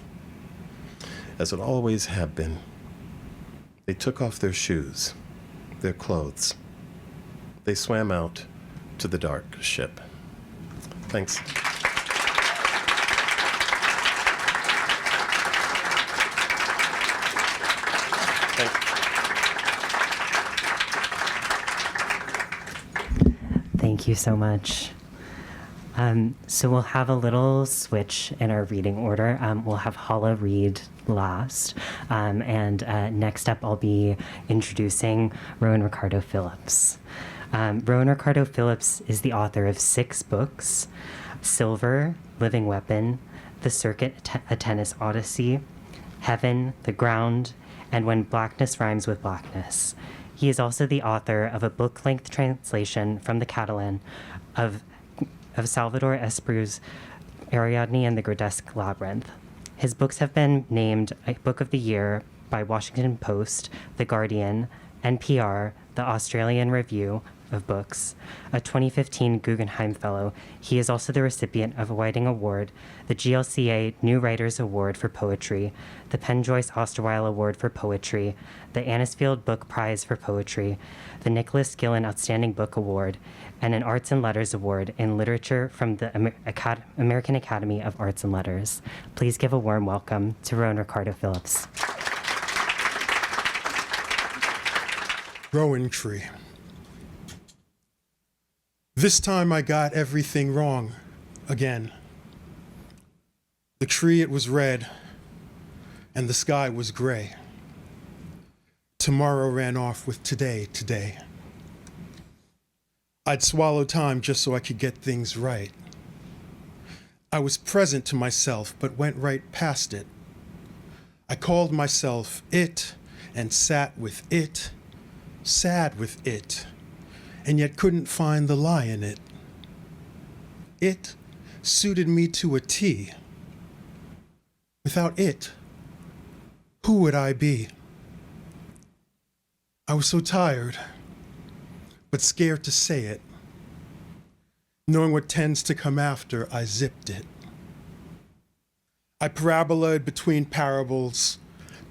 as it always had been. They took off their shoes, their clothes. They swam out to the dark ship. Thanks. Thank you so much. So we'll have a little switch in our reading order. We'll have Hala read last. And next up, I'll be introducing Rowan Ricardo Phillips. Rowan Ricardo Phillips is the author of 6 books: Silver, Living Weapon, The Circuit, A Tennis Odyssey, Heaven, The Ground, and When Blackness Rhymes with Blackness. He is also the author of a book-length translation from the Catalan of Salvador Espriu's Ariadne and the Grotesque Labyrinth. His books have been named a Book of the Year by Washington Post, The Guardian, NPR, the Australian Review of Books, a 2015 Guggenheim Fellow. He is also the recipient of a Whiting Award, the GLCA New Writers Award for Poetry, the Penn Joyce Osterweil Award for Poetry, the Anisfield Book Prize for Poetry, the Nicholas Gillen Outstanding Book Award, and an Arts and Letters Award in Literature from the American Academy of Arts and Letters. Please give a warm welcome to Rowan Ricardo Phillips. Rowan tree. This time I got everything wrong again. The tree, it was red, and the sky was gray. Tomorrow ran off with today. I'd swallow time just so I could get things right. I was present to myself, but went right past it. I called myself it and sat with it, sad with it, and yet couldn't find the lie in it. It suited me to a T. Without it, who would I be? I was so tired, but scared to say it. Knowing what tends to come after, I zipped it. I parabolaed between parables,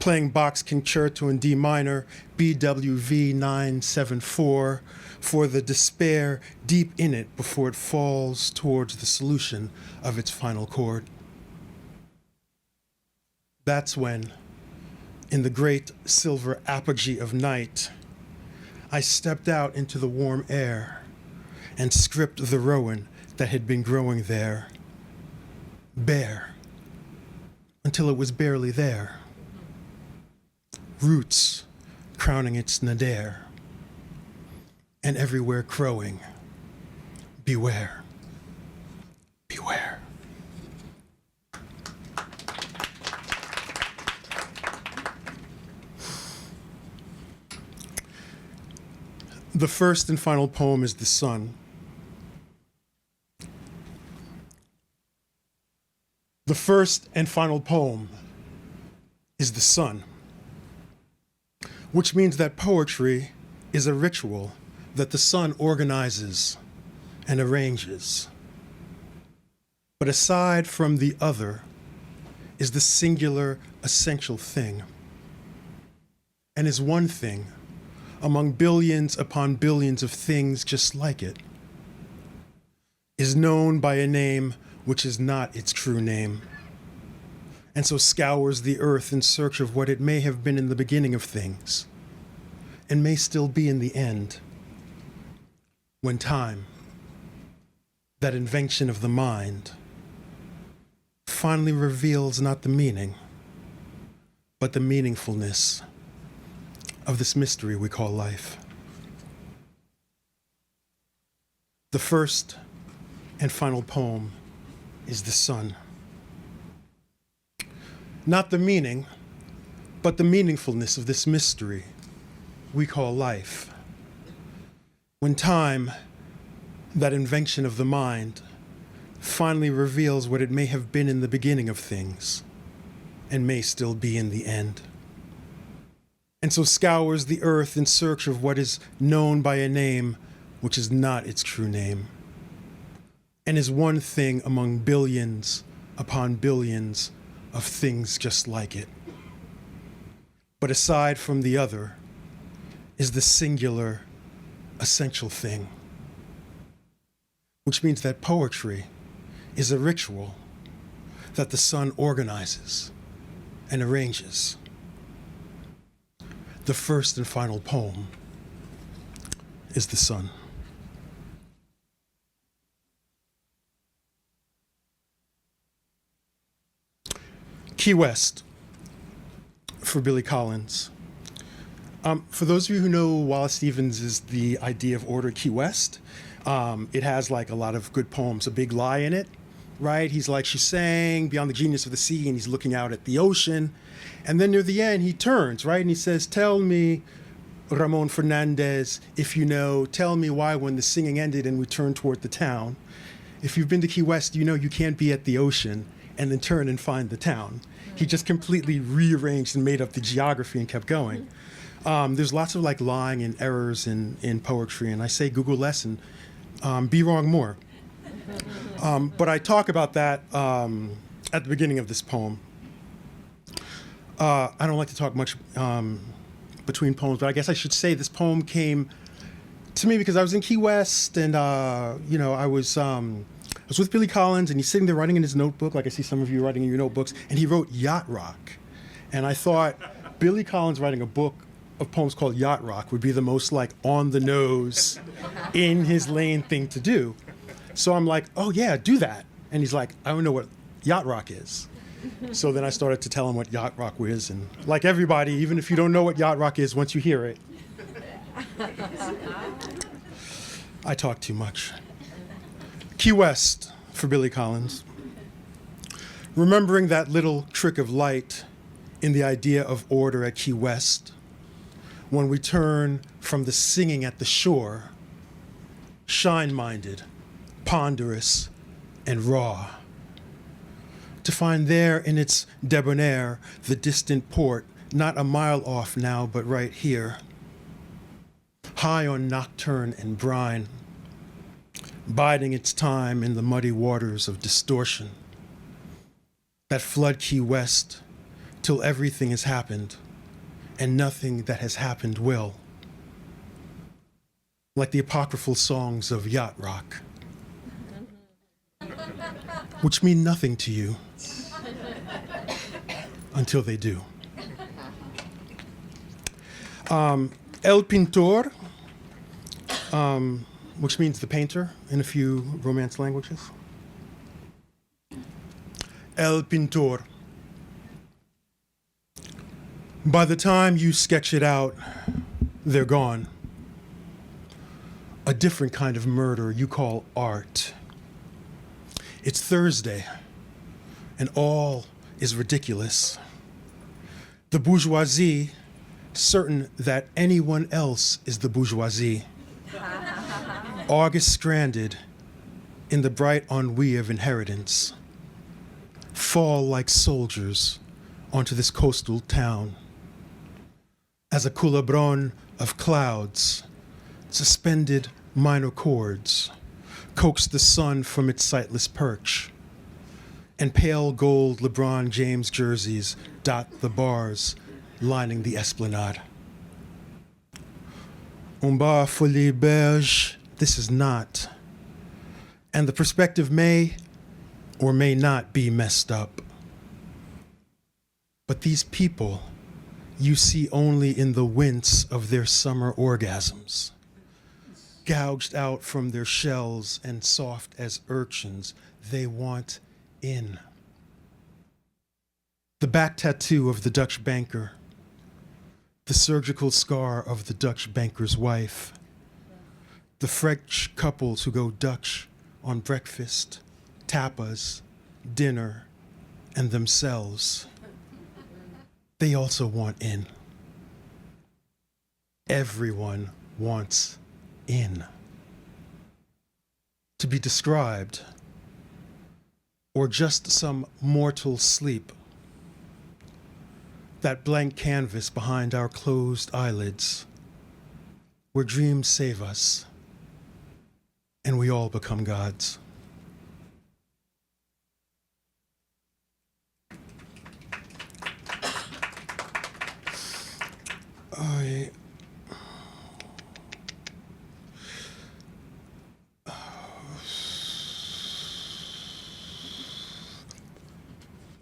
playing Bach's Concerto in D minor, BWV 974, for the despair deep in it before it falls towards the solution of its final chord. That's when, in the great silver apogee of night, I stepped out into the warm air and stripped the rowan that had been growing there, bare, until it was barely there. Roots crowning its nadir, and everywhere crowing, beware, beware. The first and final poem is The Sun. The first and final poem is The Sun, which means that poetry is a ritual that the sun organizes and arranges. But aside from the other is the singular essential thing, and is one thing among billions upon billions of things just like it, is known by a name which is not its true name, and so scours the earth in search of what it may have been in the beginning of things, and may still be in the end, when time, that invention of the mind, finally reveals not the meaning, but the meaningfulness of this mystery we call life. The first and final poem is The Sun. Not the meaning, but the meaningfulness of this mystery we call life. When time, that invention of the mind, finally reveals what it may have been in the beginning of things and may still be in the end. And so scours the earth in search of what is known by a name which is not its true name, and is one thing among billions upon billions of things just like it. But aside from the other is the singular, essential thing, which means that poetry is a ritual that the sun organizes and arranges. The first and final poem is The Sun. Key West for Billy Collins. For those of you who know Wallace Stevens is the idea of order Key West, it has like a lot of good poems, A Big Lie in it, right? He's like, she sang beyond the genius of the sea, and he's looking out at the ocean. And then near the end, he turns, right? And he says, tell me, Ramon Fernandez, if you know, tell me why when the singing ended and we turned toward the town. If you've been to Key West, you know you can't be at the ocean and then turn and find the town. He just completely rearranged and made up the geography and kept going. There's lots of like lying and errors in poetry, and I say Google less and be wrong more. But I talk about that at the beginning of this poem. I don't like to talk much between poems, but I guess I should say this poem came to me because I was in Key West, and I was with Billy Collins, and he's sitting there writing in his notebook, like I see some of you writing in your notebooks, and he wrote Yacht Rock. And I thought Billy Collins writing a book of poems called Yacht Rock would be the most like on the nose, in his lane thing to do. So I'm like, oh yeah, do that. And he's like, I don't know what Yacht Rock is. So then I started to tell him what Yacht Rock is, and like everybody, even if you don't know what Yacht Rock is, once you hear it, I talk too much. Key West for Billy Collins. Remembering that little trick of light in the idea of order at Key West, when we turn from the singing at the shore, shine-minded, ponderous, and raw, to find there in its debonair the distant port, not a mile off now, but right here, high on nocturne and brine, biding its time in the muddy waters of distortion, that flood Key West till everything has happened and nothing that has happened will, like the apocryphal songs of Yacht Rock, which mean nothing to you until they do. El Pintor, which means the painter in a few Romance languages. El Pintor. By the time you sketch it out, they're gone. A different kind of murder you call art. It's Thursday, and all is ridiculous. The bourgeoisie, certain that anyone else is the bourgeoisie. August stranded in the bright ennui of inheritance, fall like soldiers onto this coastal town. As a culebron of clouds, suspended minor chords, coax the sun from its sightless perch, and pale gold LeBron James jerseys dot the bars lining the esplanade. Un bar folie berge, this is not. And the perspective may or may not be messed up. But these people you see only in the wince of their summer orgasms, gouged out from their shells and soft as urchins, they want in. the back tattoo of the Dutch banker, the surgical scar of the Dutch banker's wife, the French couples who go Dutch on breakfast, tapas, dinner, and themselves. They also want in. Everyone wants in. To be described, or just some mortal sleep. That blank canvas behind our closed eyelids, where dreams save us, and we all become gods.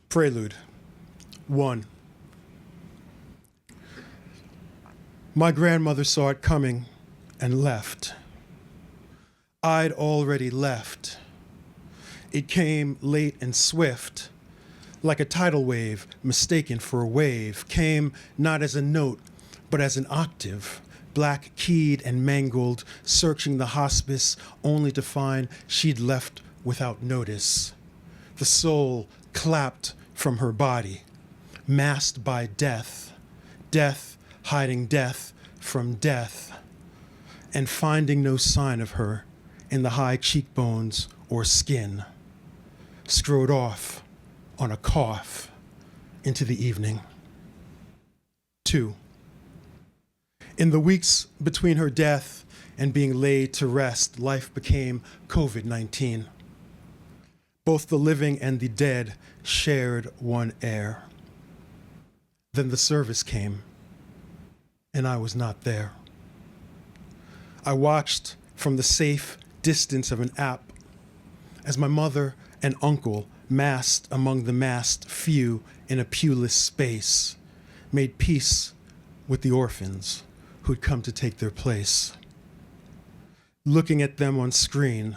Prelude 1. My grandmother saw it coming and left. I'd already left. It came late and swift, like a tidal wave mistaken for a wave, came not as a note, but as an octave, black-keyed and mangled, searching the hospice only to find she'd left without notice. The soul clapped from her body, masked by death, death hiding death from death, and finding no sign of her in the high cheekbones or skin, strode off on a cough into the evening. 2. In the weeks between her death and being laid to rest, life became COVID-19. Both the living and the dead shared one air. Then the service came, and I was not there. I watched from the safe distance of an app as my mother and uncle, massed among the massed few in a pewless space, made peace with the orphans who'd come to take their place. Looking at them on screen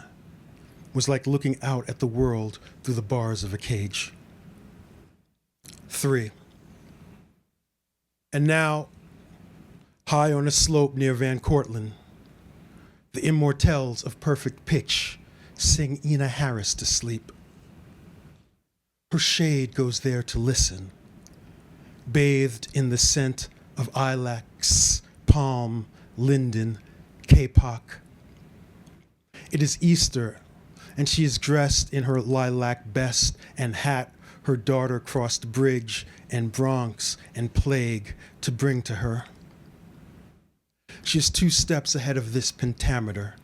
was like looking out at the world through the bars of a cage. 3. And now, high on a slope near Van Cortlandt, the immortelles of perfect pitch sing Ina Harris to sleep. Her shade goes there to listen, bathed in the scent of ilex, palm, linden, kapok. It is Easter, and she is dressed in her lilac best and hat her daughter crossed bridge and Bronx and plague to bring to her. She is 2 steps ahead of this pentameter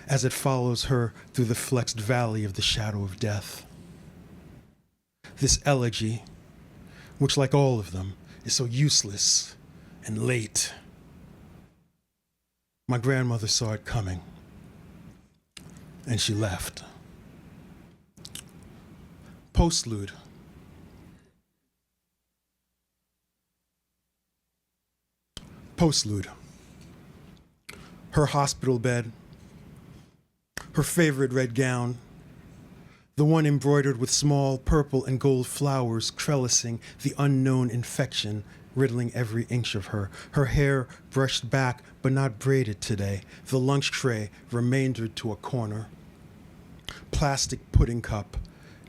as it follows her through the flexed valley of the shadow of death. This elegy, which like all of them, is so useless and late. My grandmother saw it coming, and she left. Postlude. Postlude. Her hospital bed, her favorite red gown, the one embroidered with small purple and gold flowers trellising the unknown infection riddling every inch of her. Her hair brushed back but not braided today, the lunch tray remaindered to a corner. Plastic pudding cup,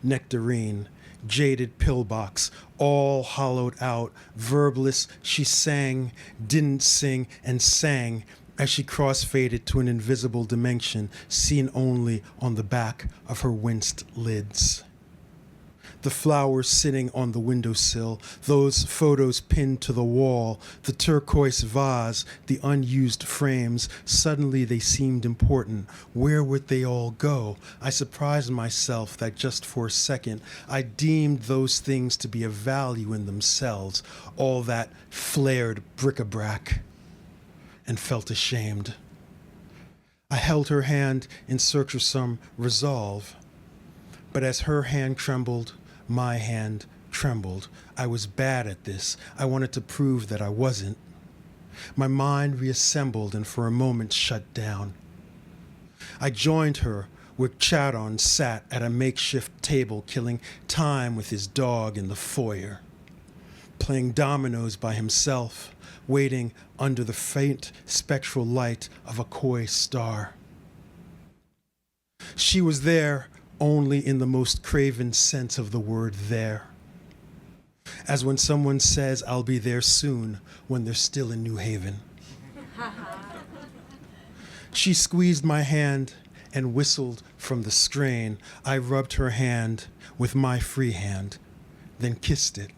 nectarine, jaded pillbox, all hollowed out, verbless, she sang, didn't sing, and sang as she cross-faded to an invisible dimension seen only on the back of her winced lids. The flowers sitting on the windowsill, those photos pinned to the wall, the turquoise vase, the unused frames, suddenly they seemed important. Where would they all go? I surprised myself that just for a second I deemed those things to be of value in themselves, all that flared bric-a-brac, and felt ashamed. I held her hand in search of some resolve, but as her hand trembled, my hand trembled. I was bad at this. I wanted to prove that I wasn't. My mind reassembled and for a moment shut down. I joined her where Chadon sat at a makeshift table killing time with his dog in the foyer. playing dominoes by himself, waiting under the faint spectral light of a coy star. She was there only in the most craven sense of the word there. As when someone says, I'll be there soon, when they're still in New Haven. She squeezed my hand and whistled from the strain. I rubbed her hand with my free hand, then kissed it,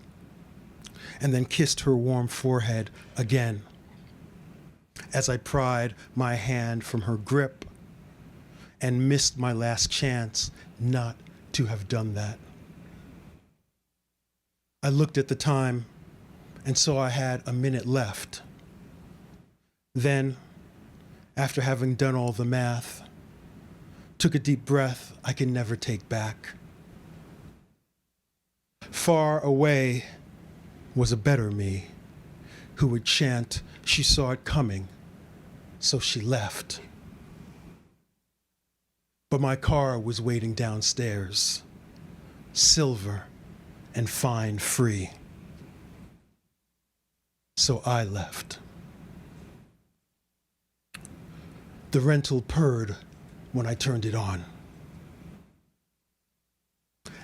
and then kissed her warm forehead again. As I pried my hand from her grip and missed my last chance not to have done that. I looked at the time and saw I had a minute left. Then, after having done all the math, took a deep breath I can never take back. Far away was a better me who would chant she saw it coming, so she left. But my car was waiting downstairs, silver and fine free. So I left. The rental purred when I turned it on.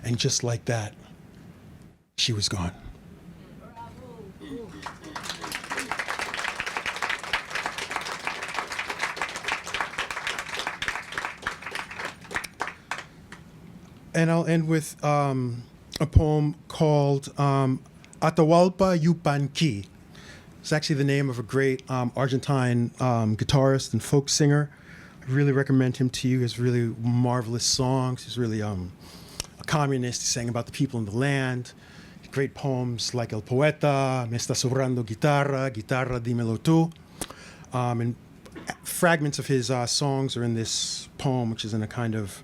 And just like that, she was gone. And I'll end with a poem called Atahualpa Yupanqui. It's actually the name of a great Argentine guitarist and folk singer. I really recommend him to you. He has really marvelous songs. He's really a communist. He sang about the people in the land. Great poems like El Poeta, Me está sobrando guitarra, Guitarra dímelo tú. And fragments of his songs are in this poem, which is in a kind of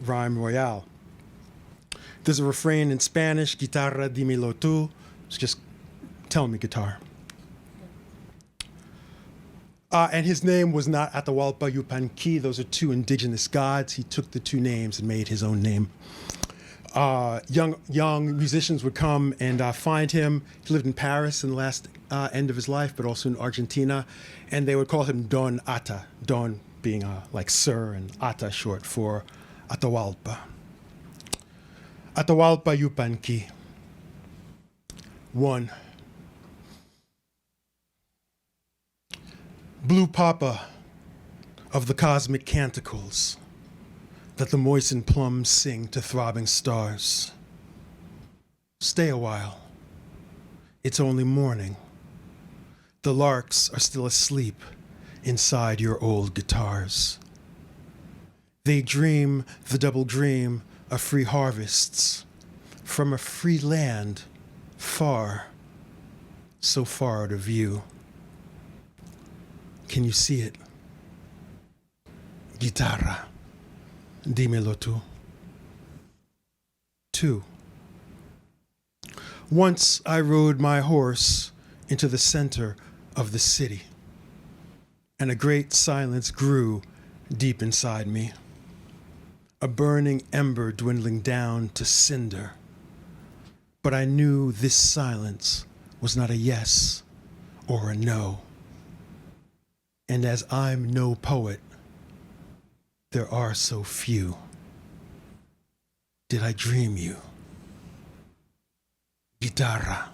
rhyme royale. There's a refrain in Spanish, Guitarra dímelo tú. It's just tell me, guitar. And his name was not Atahualpa Yupanqui. Those are two indigenous gods. He took the two names and made his own name. Young musicians would come and find him. He lived in Paris in the last end of his life, but also in Argentina. And they would call him Don Ata, Don being like sir, and Ata short for Atahualpa. Atahualpa Yupanqui. 1. Blue papa of the cosmic canticles that the moistened plums sing to throbbing stars. Stay a while. It's only morning. The larks are still asleep inside your old guitars. They dream the double dream of free harvests from a free land far, so far out of view. Can you see it? Guitarra, dímelo tú. 2. Once I rode my horse into the center of the city, and a great silence grew deep inside me, a burning ember dwindling down to cinder. But I knew this silence was not a yes or a no. And as I'm no poet, there are so few. Did I dream you? Guitarra,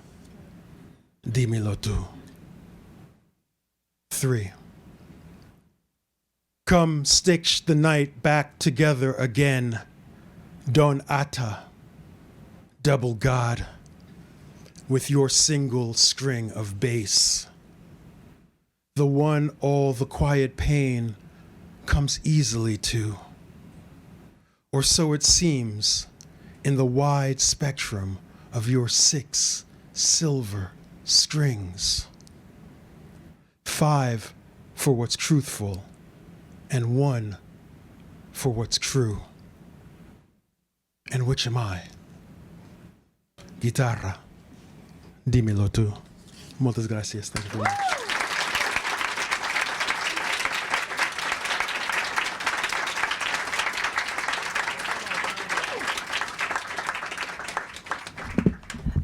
dímelo tú. 3. Come stitch the night back together again, Don Ata, double God, with your single string of bass. The one all the quiet pain comes easily to, or so it seems in the wide spectrum of your 6 silver strings. 5 for what's truthful, and 1 for what's true. And which am I? Guitarra, dímelo tú. Muchas gracias. Thank you very much.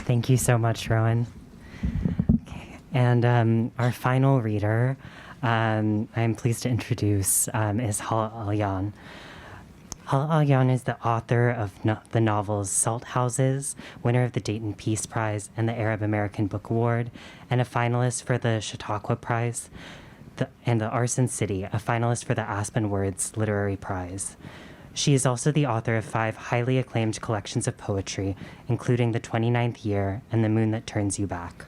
Thank you so much, Rowan. And our final reader, I'm pleased to introduce, is Hala Alyan. Hala Alyan is the author of the novels Salt Houses, winner of the Dayton Peace Prize and the Arab American Book Award, and a finalist for the Chautauqua Prize, and the Arson City, a finalist for the Aspen Words Literary Prize. She is also the author of 5 highly acclaimed collections of poetry, including The 29th Year and The Moon That Turns You Back.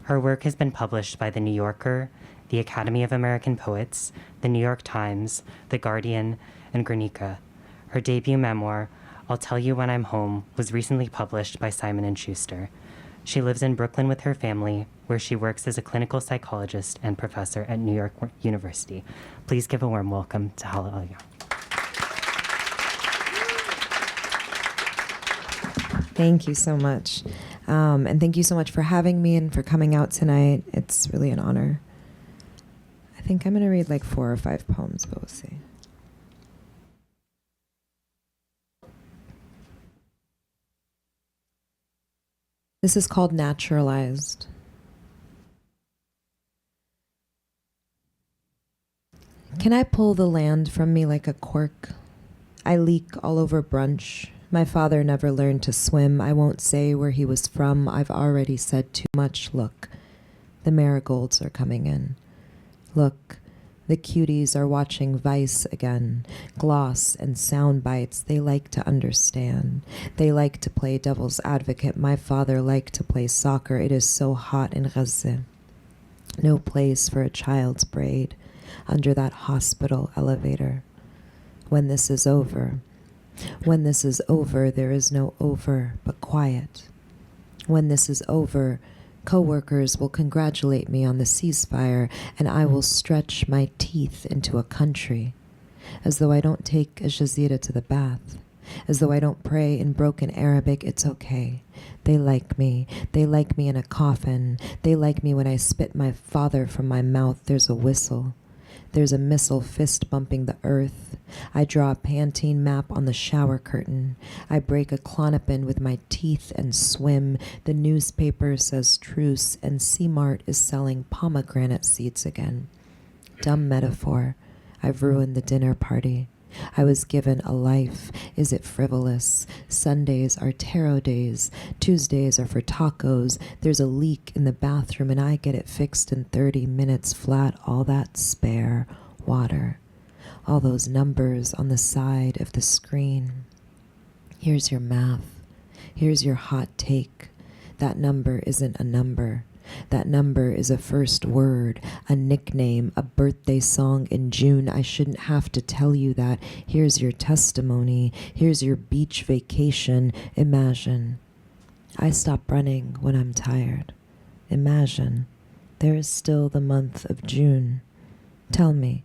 Her work has been published by The New Yorker, the Academy of American Poets, The New York Times, The Guardian, and Guernica. Her debut memoir, I'll Tell You When I'm Home, was recently published by Simon & Schuster. She lives in Brooklyn with her family, where she works as a clinical psychologist and professor at New York University. Please give a warm welcome to Hala Alyan. Thank you so much. And thank you so much for having me and for coming out tonight. It's really an honor. I think I'm going to read like 4 or 5 poems, but we'll see. This is called Naturalized. Can I pull the land from me like a cork? I leak all over brunch. My father never learned to swim. I won't say where he was from. I've already said too much. Look, the marigolds are coming in. Look, the cuties are watching Vice again. Gloss and sound bites, they like to understand. They like to play devil's advocate. My father liked to play soccer. It is so hot in Gaza. No place for a child's braid under that hospital elevator. When this is over, there is no over but quiet. When this is over, coworkers will congratulate me on the ceasefire, and I will stretch my teeth into a country, as though I don't take a jazira to the bath, as though I don't pray in broken Arabic. It's okay. They like me. They like me in a coffin. They like me when I spit my father from my mouth. There's a whistle. There's a missile fist bumping the earth. I draw a Pantene map on the shower curtain. I break a Klonopin with my teeth and swim. The newspaper says truce, and C-Mart is selling pomegranate seeds again. Dumb metaphor. I've ruined the dinner party. I was given a life. Is it frivolous? Sundays are tarot days. Tuesdays are for tacos. There's a leak in the bathroom and I get it fixed in 30 minutes flat. All that spare water. All those numbers on the side of the screen. Here's your math. Here's your hot take. That number isn't a number. That number is a first word, a nickname, a birthday song in June. I shouldn't have to tell you that. Here's your testimony. Here's your beach vacation. Imagine. I stop running when I'm tired. Imagine. There is still the month of June. Tell me,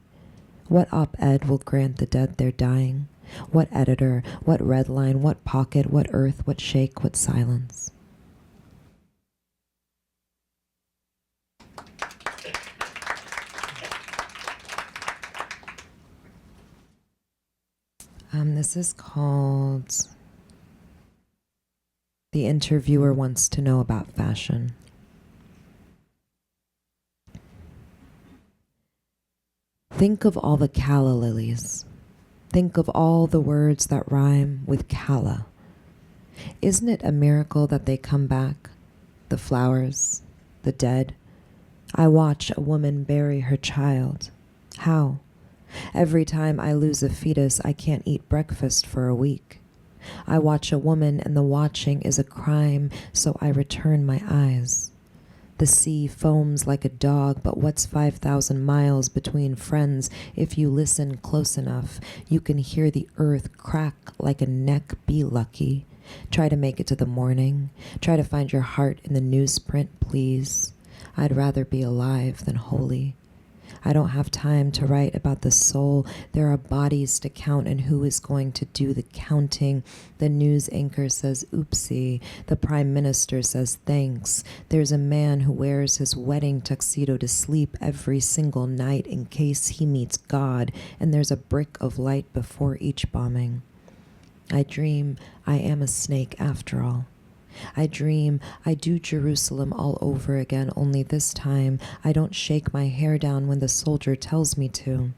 what op-ed will grant the dead their dying? What editor? What red line? What pocket? What earth? What shake? What silence? This is called The Interviewer Wants to Know About Fashion. Think of all the calla lilies. Think of all the words that rhyme with calla. Isn't it a miracle that they come back? The flowers, the dead. I watch a woman bury her child. How? Every time I lose a fetus, I can't eat breakfast for a week. I watch a woman and the watching is a crime, so I return my eyes. The sea foams like a dog, but what's 5,000 miles between friends? If you listen close enough, you can hear the earth crack like a neck. Be lucky. Try to make it to the morning. Try to find your heart in the newsprint, please. I'd rather be alive than holy. I don't have time to write about the soul. There are bodies to count, and who is going to do the counting? The news anchor says, oopsie. The prime minister says, thanks. There's a man who wears his wedding tuxedo to sleep every single night in case he meets God, and there's a brick of light before each bombing. I dream I am a snake after all. I dream I do Jerusalem all over again, only this time I don't shake my hair down when the soldier tells me to.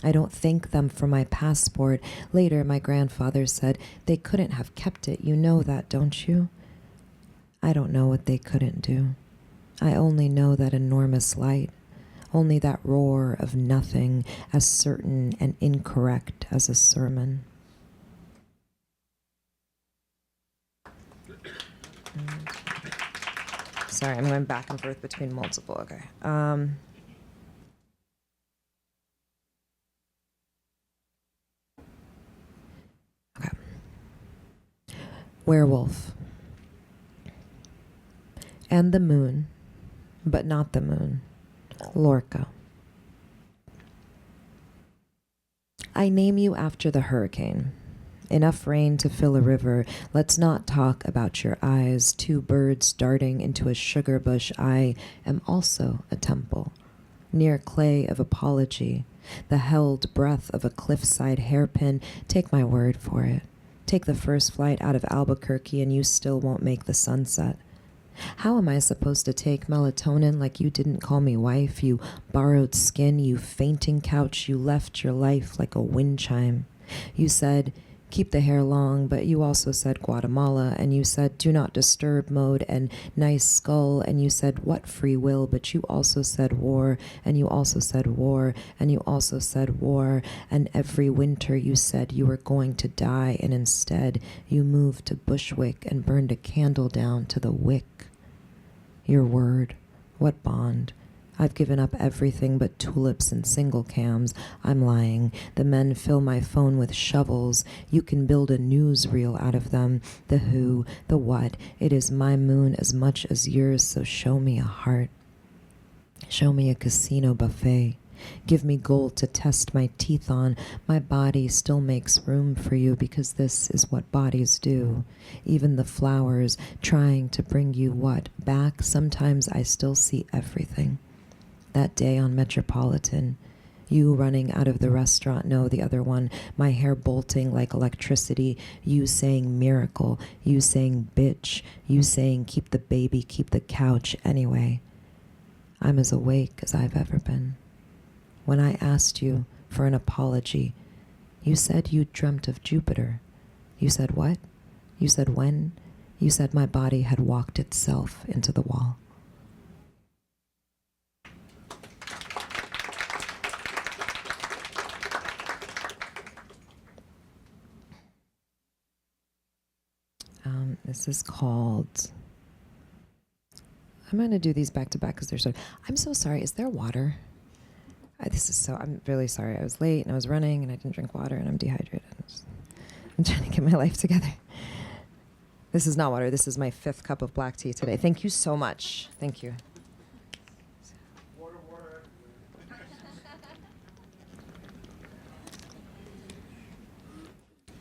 I don't thank them for my passport. Later, my grandfather said they couldn't have kept it. You know that, don't you? I don't know what they couldn't do. I only know that enormous light, only that roar of nothing as certain and incorrect as a sermon. Sorry, I'm going back and forth between multiple. Okay. Okay. Werewolf. And the moon, but not the moon. Lorca. I name you after the hurricane. Enough rain to fill a river. Let's not talk about your eyes. Two birds darting into a sugar bush. I am also a temple. Near clay of apology. The held breath of a cliffside hairpin. Take my word for it. Take the first flight out of Albuquerque and you still won't make the sunset. How am I supposed to take melatonin like you didn't call me wife? You borrowed skin, you fainting couch, you left your life like a wind chime. You said, keep the hair long, but you also said Guatemala, and you said do not disturb mode and nice skull, and you said what free will, but you also said war, and you also said war, and you also said war, and every winter you said you were going to die, and instead you moved to Bushwick and burned a candle down to the wick. Your word, what bond? I've given up everything but tulips and single cams. I'm lying. The men fill my phone with shovels. You can build a newsreel out of them. The who, the what. It is my moon as much as yours, so show me a heart. Show me a casino buffet. Give me gold to test my teeth on. My body still makes room for you because this is what bodies do. Even the flowers trying to bring you what? Back. Sometimes I still see everything. That day on Metropolitan, you running out of the restaurant, no, the other one, my hair bolting like electricity, you saying miracle, you saying bitch, you saying keep the baby, keep the couch. Anyway, I'm as awake as I've ever been. When I asked you for an apology, you said you dreamt of Jupiter. You said what? You said when? You said my body had walked itself into the wall. This is called, I'm going to do these back to back because they're so, I'm so sorry. Is there water? I'm really sorry. I was late and I was running and I didn't drink water and I'm dehydrated. I'm trying to get my life together. This is not water. This is my 5th cup of black tea today. Thank you so much. Thank you.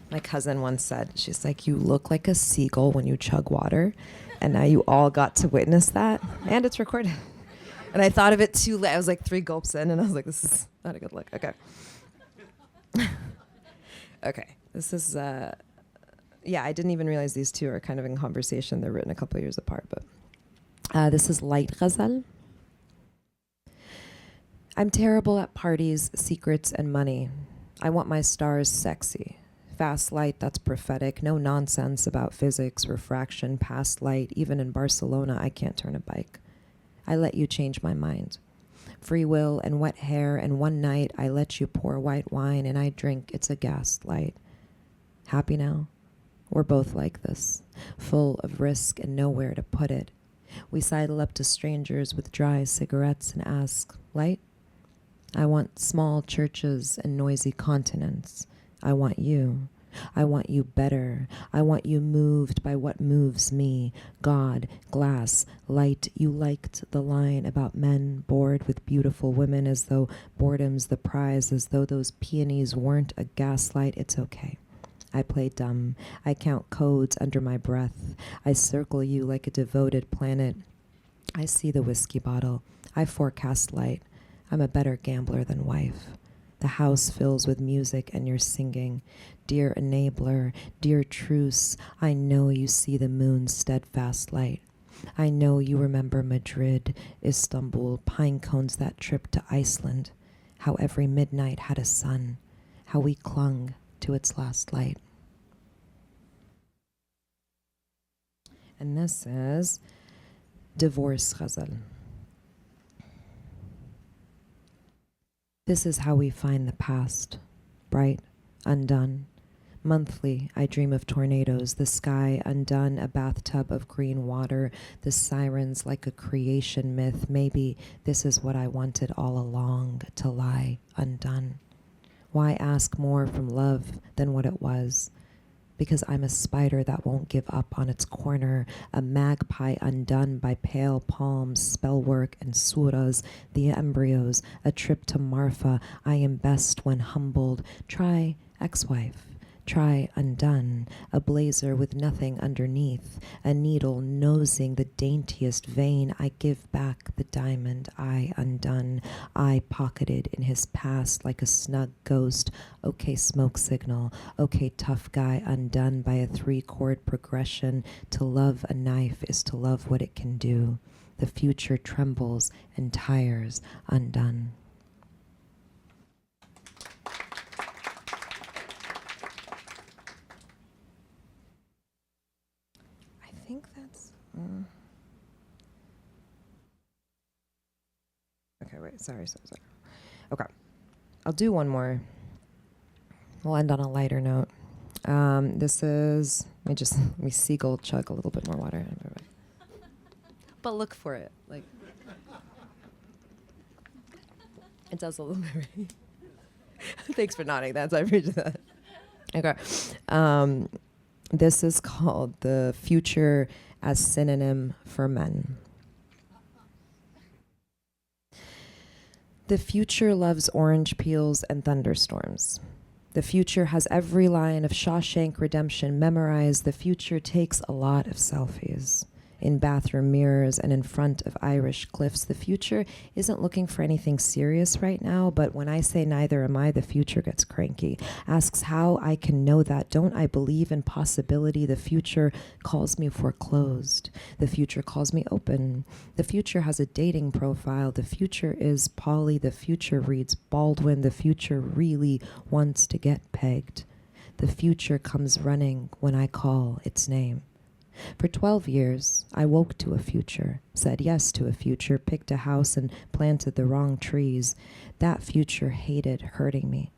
My cousin once said, she's like, you look like a seagull when you chug water. And now you all got to witness that. And it's recorded. And I thought of it too late. I was like 3 gulps in and I was like, this is not a good look. Okay. Okay. This is, I didn't even realize these two are kind of in conversation. They're written a couple of years apart, but this is Light Ghazal. I'm terrible at parties, secrets, and money. I want my stars sexy. Fast light that's prophetic, no nonsense about physics, refraction, past light. Even in Barcelona, I can't turn a bike. I let you change my mind. Free will and wet hair, and one night I let you pour white wine and I drink, it's a gaslight. Happy now? We're both like this, full of risk and nowhere to put it. We sidle up to strangers with dry cigarettes and ask, light? I want small churches and noisy continents. I want you. I want you better. I want you moved by what moves me. God, glass, light. You liked the line about men bored with beautiful women as though boredom's the prize, as though those peonies weren't a gaslight. It's okay. I play dumb. I count codes under my breath. I circle you like a devoted planet. I see the whiskey bottle. I forecast light. I'm a better gambler than wife. The house fills with music and you're singing. Dear enabler, dear truce, I know you see the moon's steadfast light. I know you remember Madrid, Istanbul, pine cones that trip to Iceland, how every midnight had a sun, how we clung to its last light. And this is Divorce Ghazal. This is how we find the past, bright, undone. Monthly, I dream of tornadoes, the sky undone, a bathtub of green water, the sirens like a creation myth. Maybe this is what I wanted all along, to lie undone. Why ask more from love than what it was? Because I'm a spider that won't give up on its corner, a magpie undone by pale palms, spellwork and surahs, the embryos, a trip to Marfa. I am best when humbled. Try ex-wife. Try undone, a blazer with nothing underneath, a needle nosing the daintiest vein. I give back the diamond I undone, I pocketed in his past like a snug ghost. Okay, smoke signal, okay, tough guy undone by a 3-chord progression. To love a knife is to love what it can do. The future trembles and tires undone. I think that's... Okay, wait, sorry. Okay, I'll do one more. We'll end on a lighter note. This is... let me seagull chug a little bit more water. But look for it. Like, it does a little bit, right? Thanks for nodding. I appreciate that. Okay. This is called The Future as Synonym for Men. The future loves orange peels and thunderstorms. The future has every line of Shawshank Redemption memorized. The future takes a lot of selfies. In bathroom mirrors and in front of Irish cliffs. The future isn't looking for anything serious right now, but when I say neither am I, the future gets cranky. Asks how I can know that. Don't I believe in possibility? The future calls me foreclosed. The future calls me open. The future has a dating profile. The future is Polly. The future reads Baldwin. The future really wants to get pegged. The future comes running when I call its name. For 12 years, I woke to a future, said yes to a future, picked a house and planted the wrong trees. That future hated hurting me.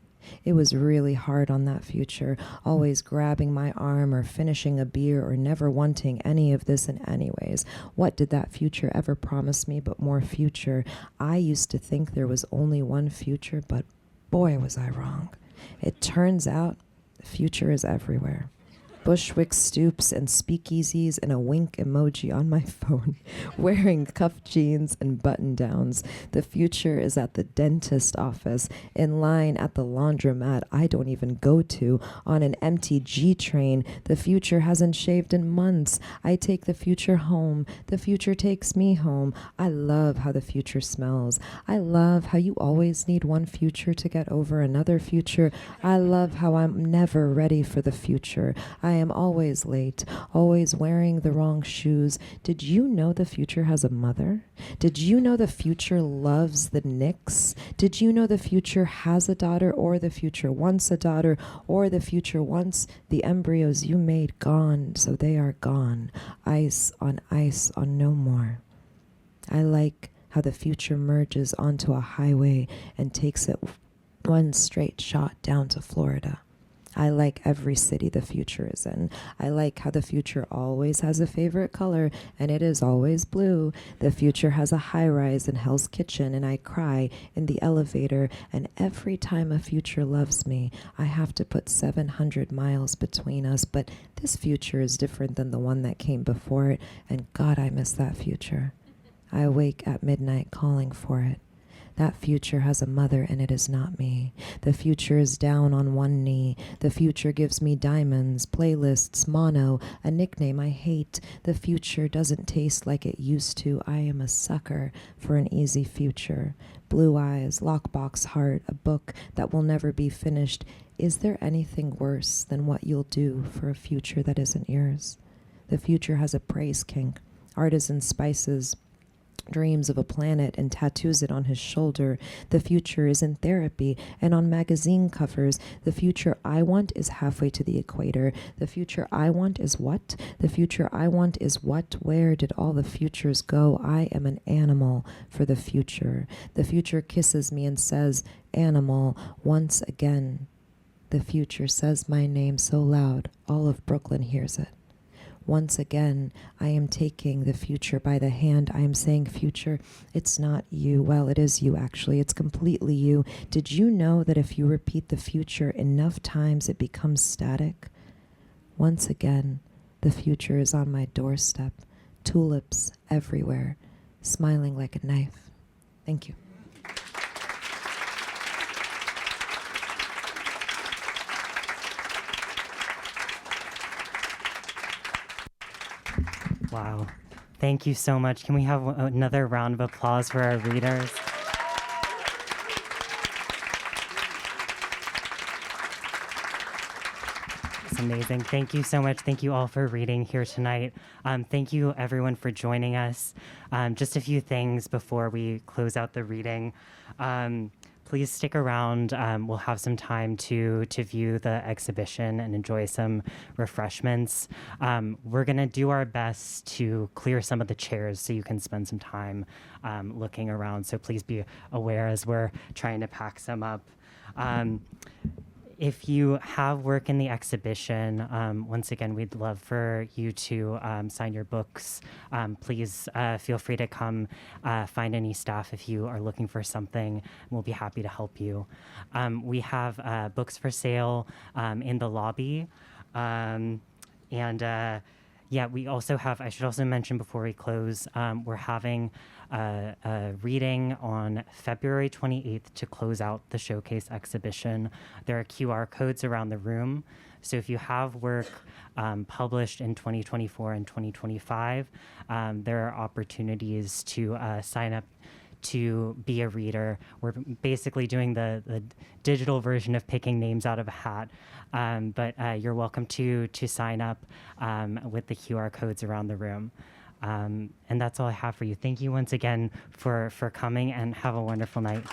It was really hard on that future, always grabbing my arm or finishing a beer or never wanting any of this in any ways. What did that future ever promise me but more future? I used to think there was only one future, but boy, was I wrong. It turns out the future is everywhere. Bushwick stoops and speakeasies and a wink emoji on my phone, wearing cuffed jeans and button-downs. The future is at the dentist office, in line at the laundromat I don't even go to, on an empty G train. The future hasn't shaved in months. I take the future home. The future takes me home. I love how the future smells. I love how you always need one future to get over another future. I love how I'm never ready for the future. I am always late, always wearing the wrong shoes. Did you know the future has a mother? Did you know the future loves the Knicks? Did you know the future has a daughter, or the future wants a daughter, or the future wants the embryos you made gone, so they are gone. Ice on no more. I like how the future merges onto a highway and takes it one straight shot down to Florida. I like every city the future is in. I like how the future always has a favorite color, and it is always blue. The future has a high-rise in Hell's Kitchen, and I cry in the elevator. And every time a future loves me, I have to put 700 miles between us. But this future is different than the one that came before it, and God, I miss that future. I awake at midnight calling for it. That future has a mother and it is not me. The future is down on one knee. The future gives me diamonds, playlists, mono, a nickname I hate. The future doesn't taste like it used to. I am a sucker for an easy future. Blue eyes, lockbox heart, a book that will never be finished. Is there anything worse than what you'll do for a future that isn't yours? The future has a praise kink, artisan spices, dreams of a planet and tattoos it on his shoulder. The future is in therapy and on magazine covers. The future I want is halfway to the equator. The future I want is what? The future I want is what? Where did all the futures go? I am an animal for the future. The future kisses me and says, animal, once again. The future says my name so loud, all of Brooklyn hears it. Once again, I am taking the future by the hand. I am saying, future, it's not you. Well, it is you, actually. It's completely you. Did you know that if you repeat the future enough times, it becomes static? Once again, the future is on my doorstep. Tulips everywhere, smiling like a knife. Thank you. Wow. Thank you so much. Can we have another round of applause for our readers? It's amazing. Thank you so much. Thank you all for reading here tonight. Thank you, everyone, for joining us. Just a few things before we close out the reading. Please stick around. We'll have some time to view the exhibition and enjoy some refreshments. We're going to do our best to clear some of the chairs so you can spend some time looking around. So please be aware as we're trying to pack some up. If you have work in the exhibition, once again, we'd love for you to sign your books. Please feel free to come find any staff if you are looking for something. We'll be happy to help you. We have books for sale in the lobby. Yeah, we also have, I should also mention before we close, we're having a reading on February 28th to close out the showcase exhibition. There are QR codes around the room. So if you have work published in 2024 and 2025, there are opportunities to sign up to be a reader. We're basically doing the digital version of picking names out of a hat, but you're welcome to sign up with the QR codes around the room. And that's all I have for you. Thank you once again for coming, and have a wonderful night.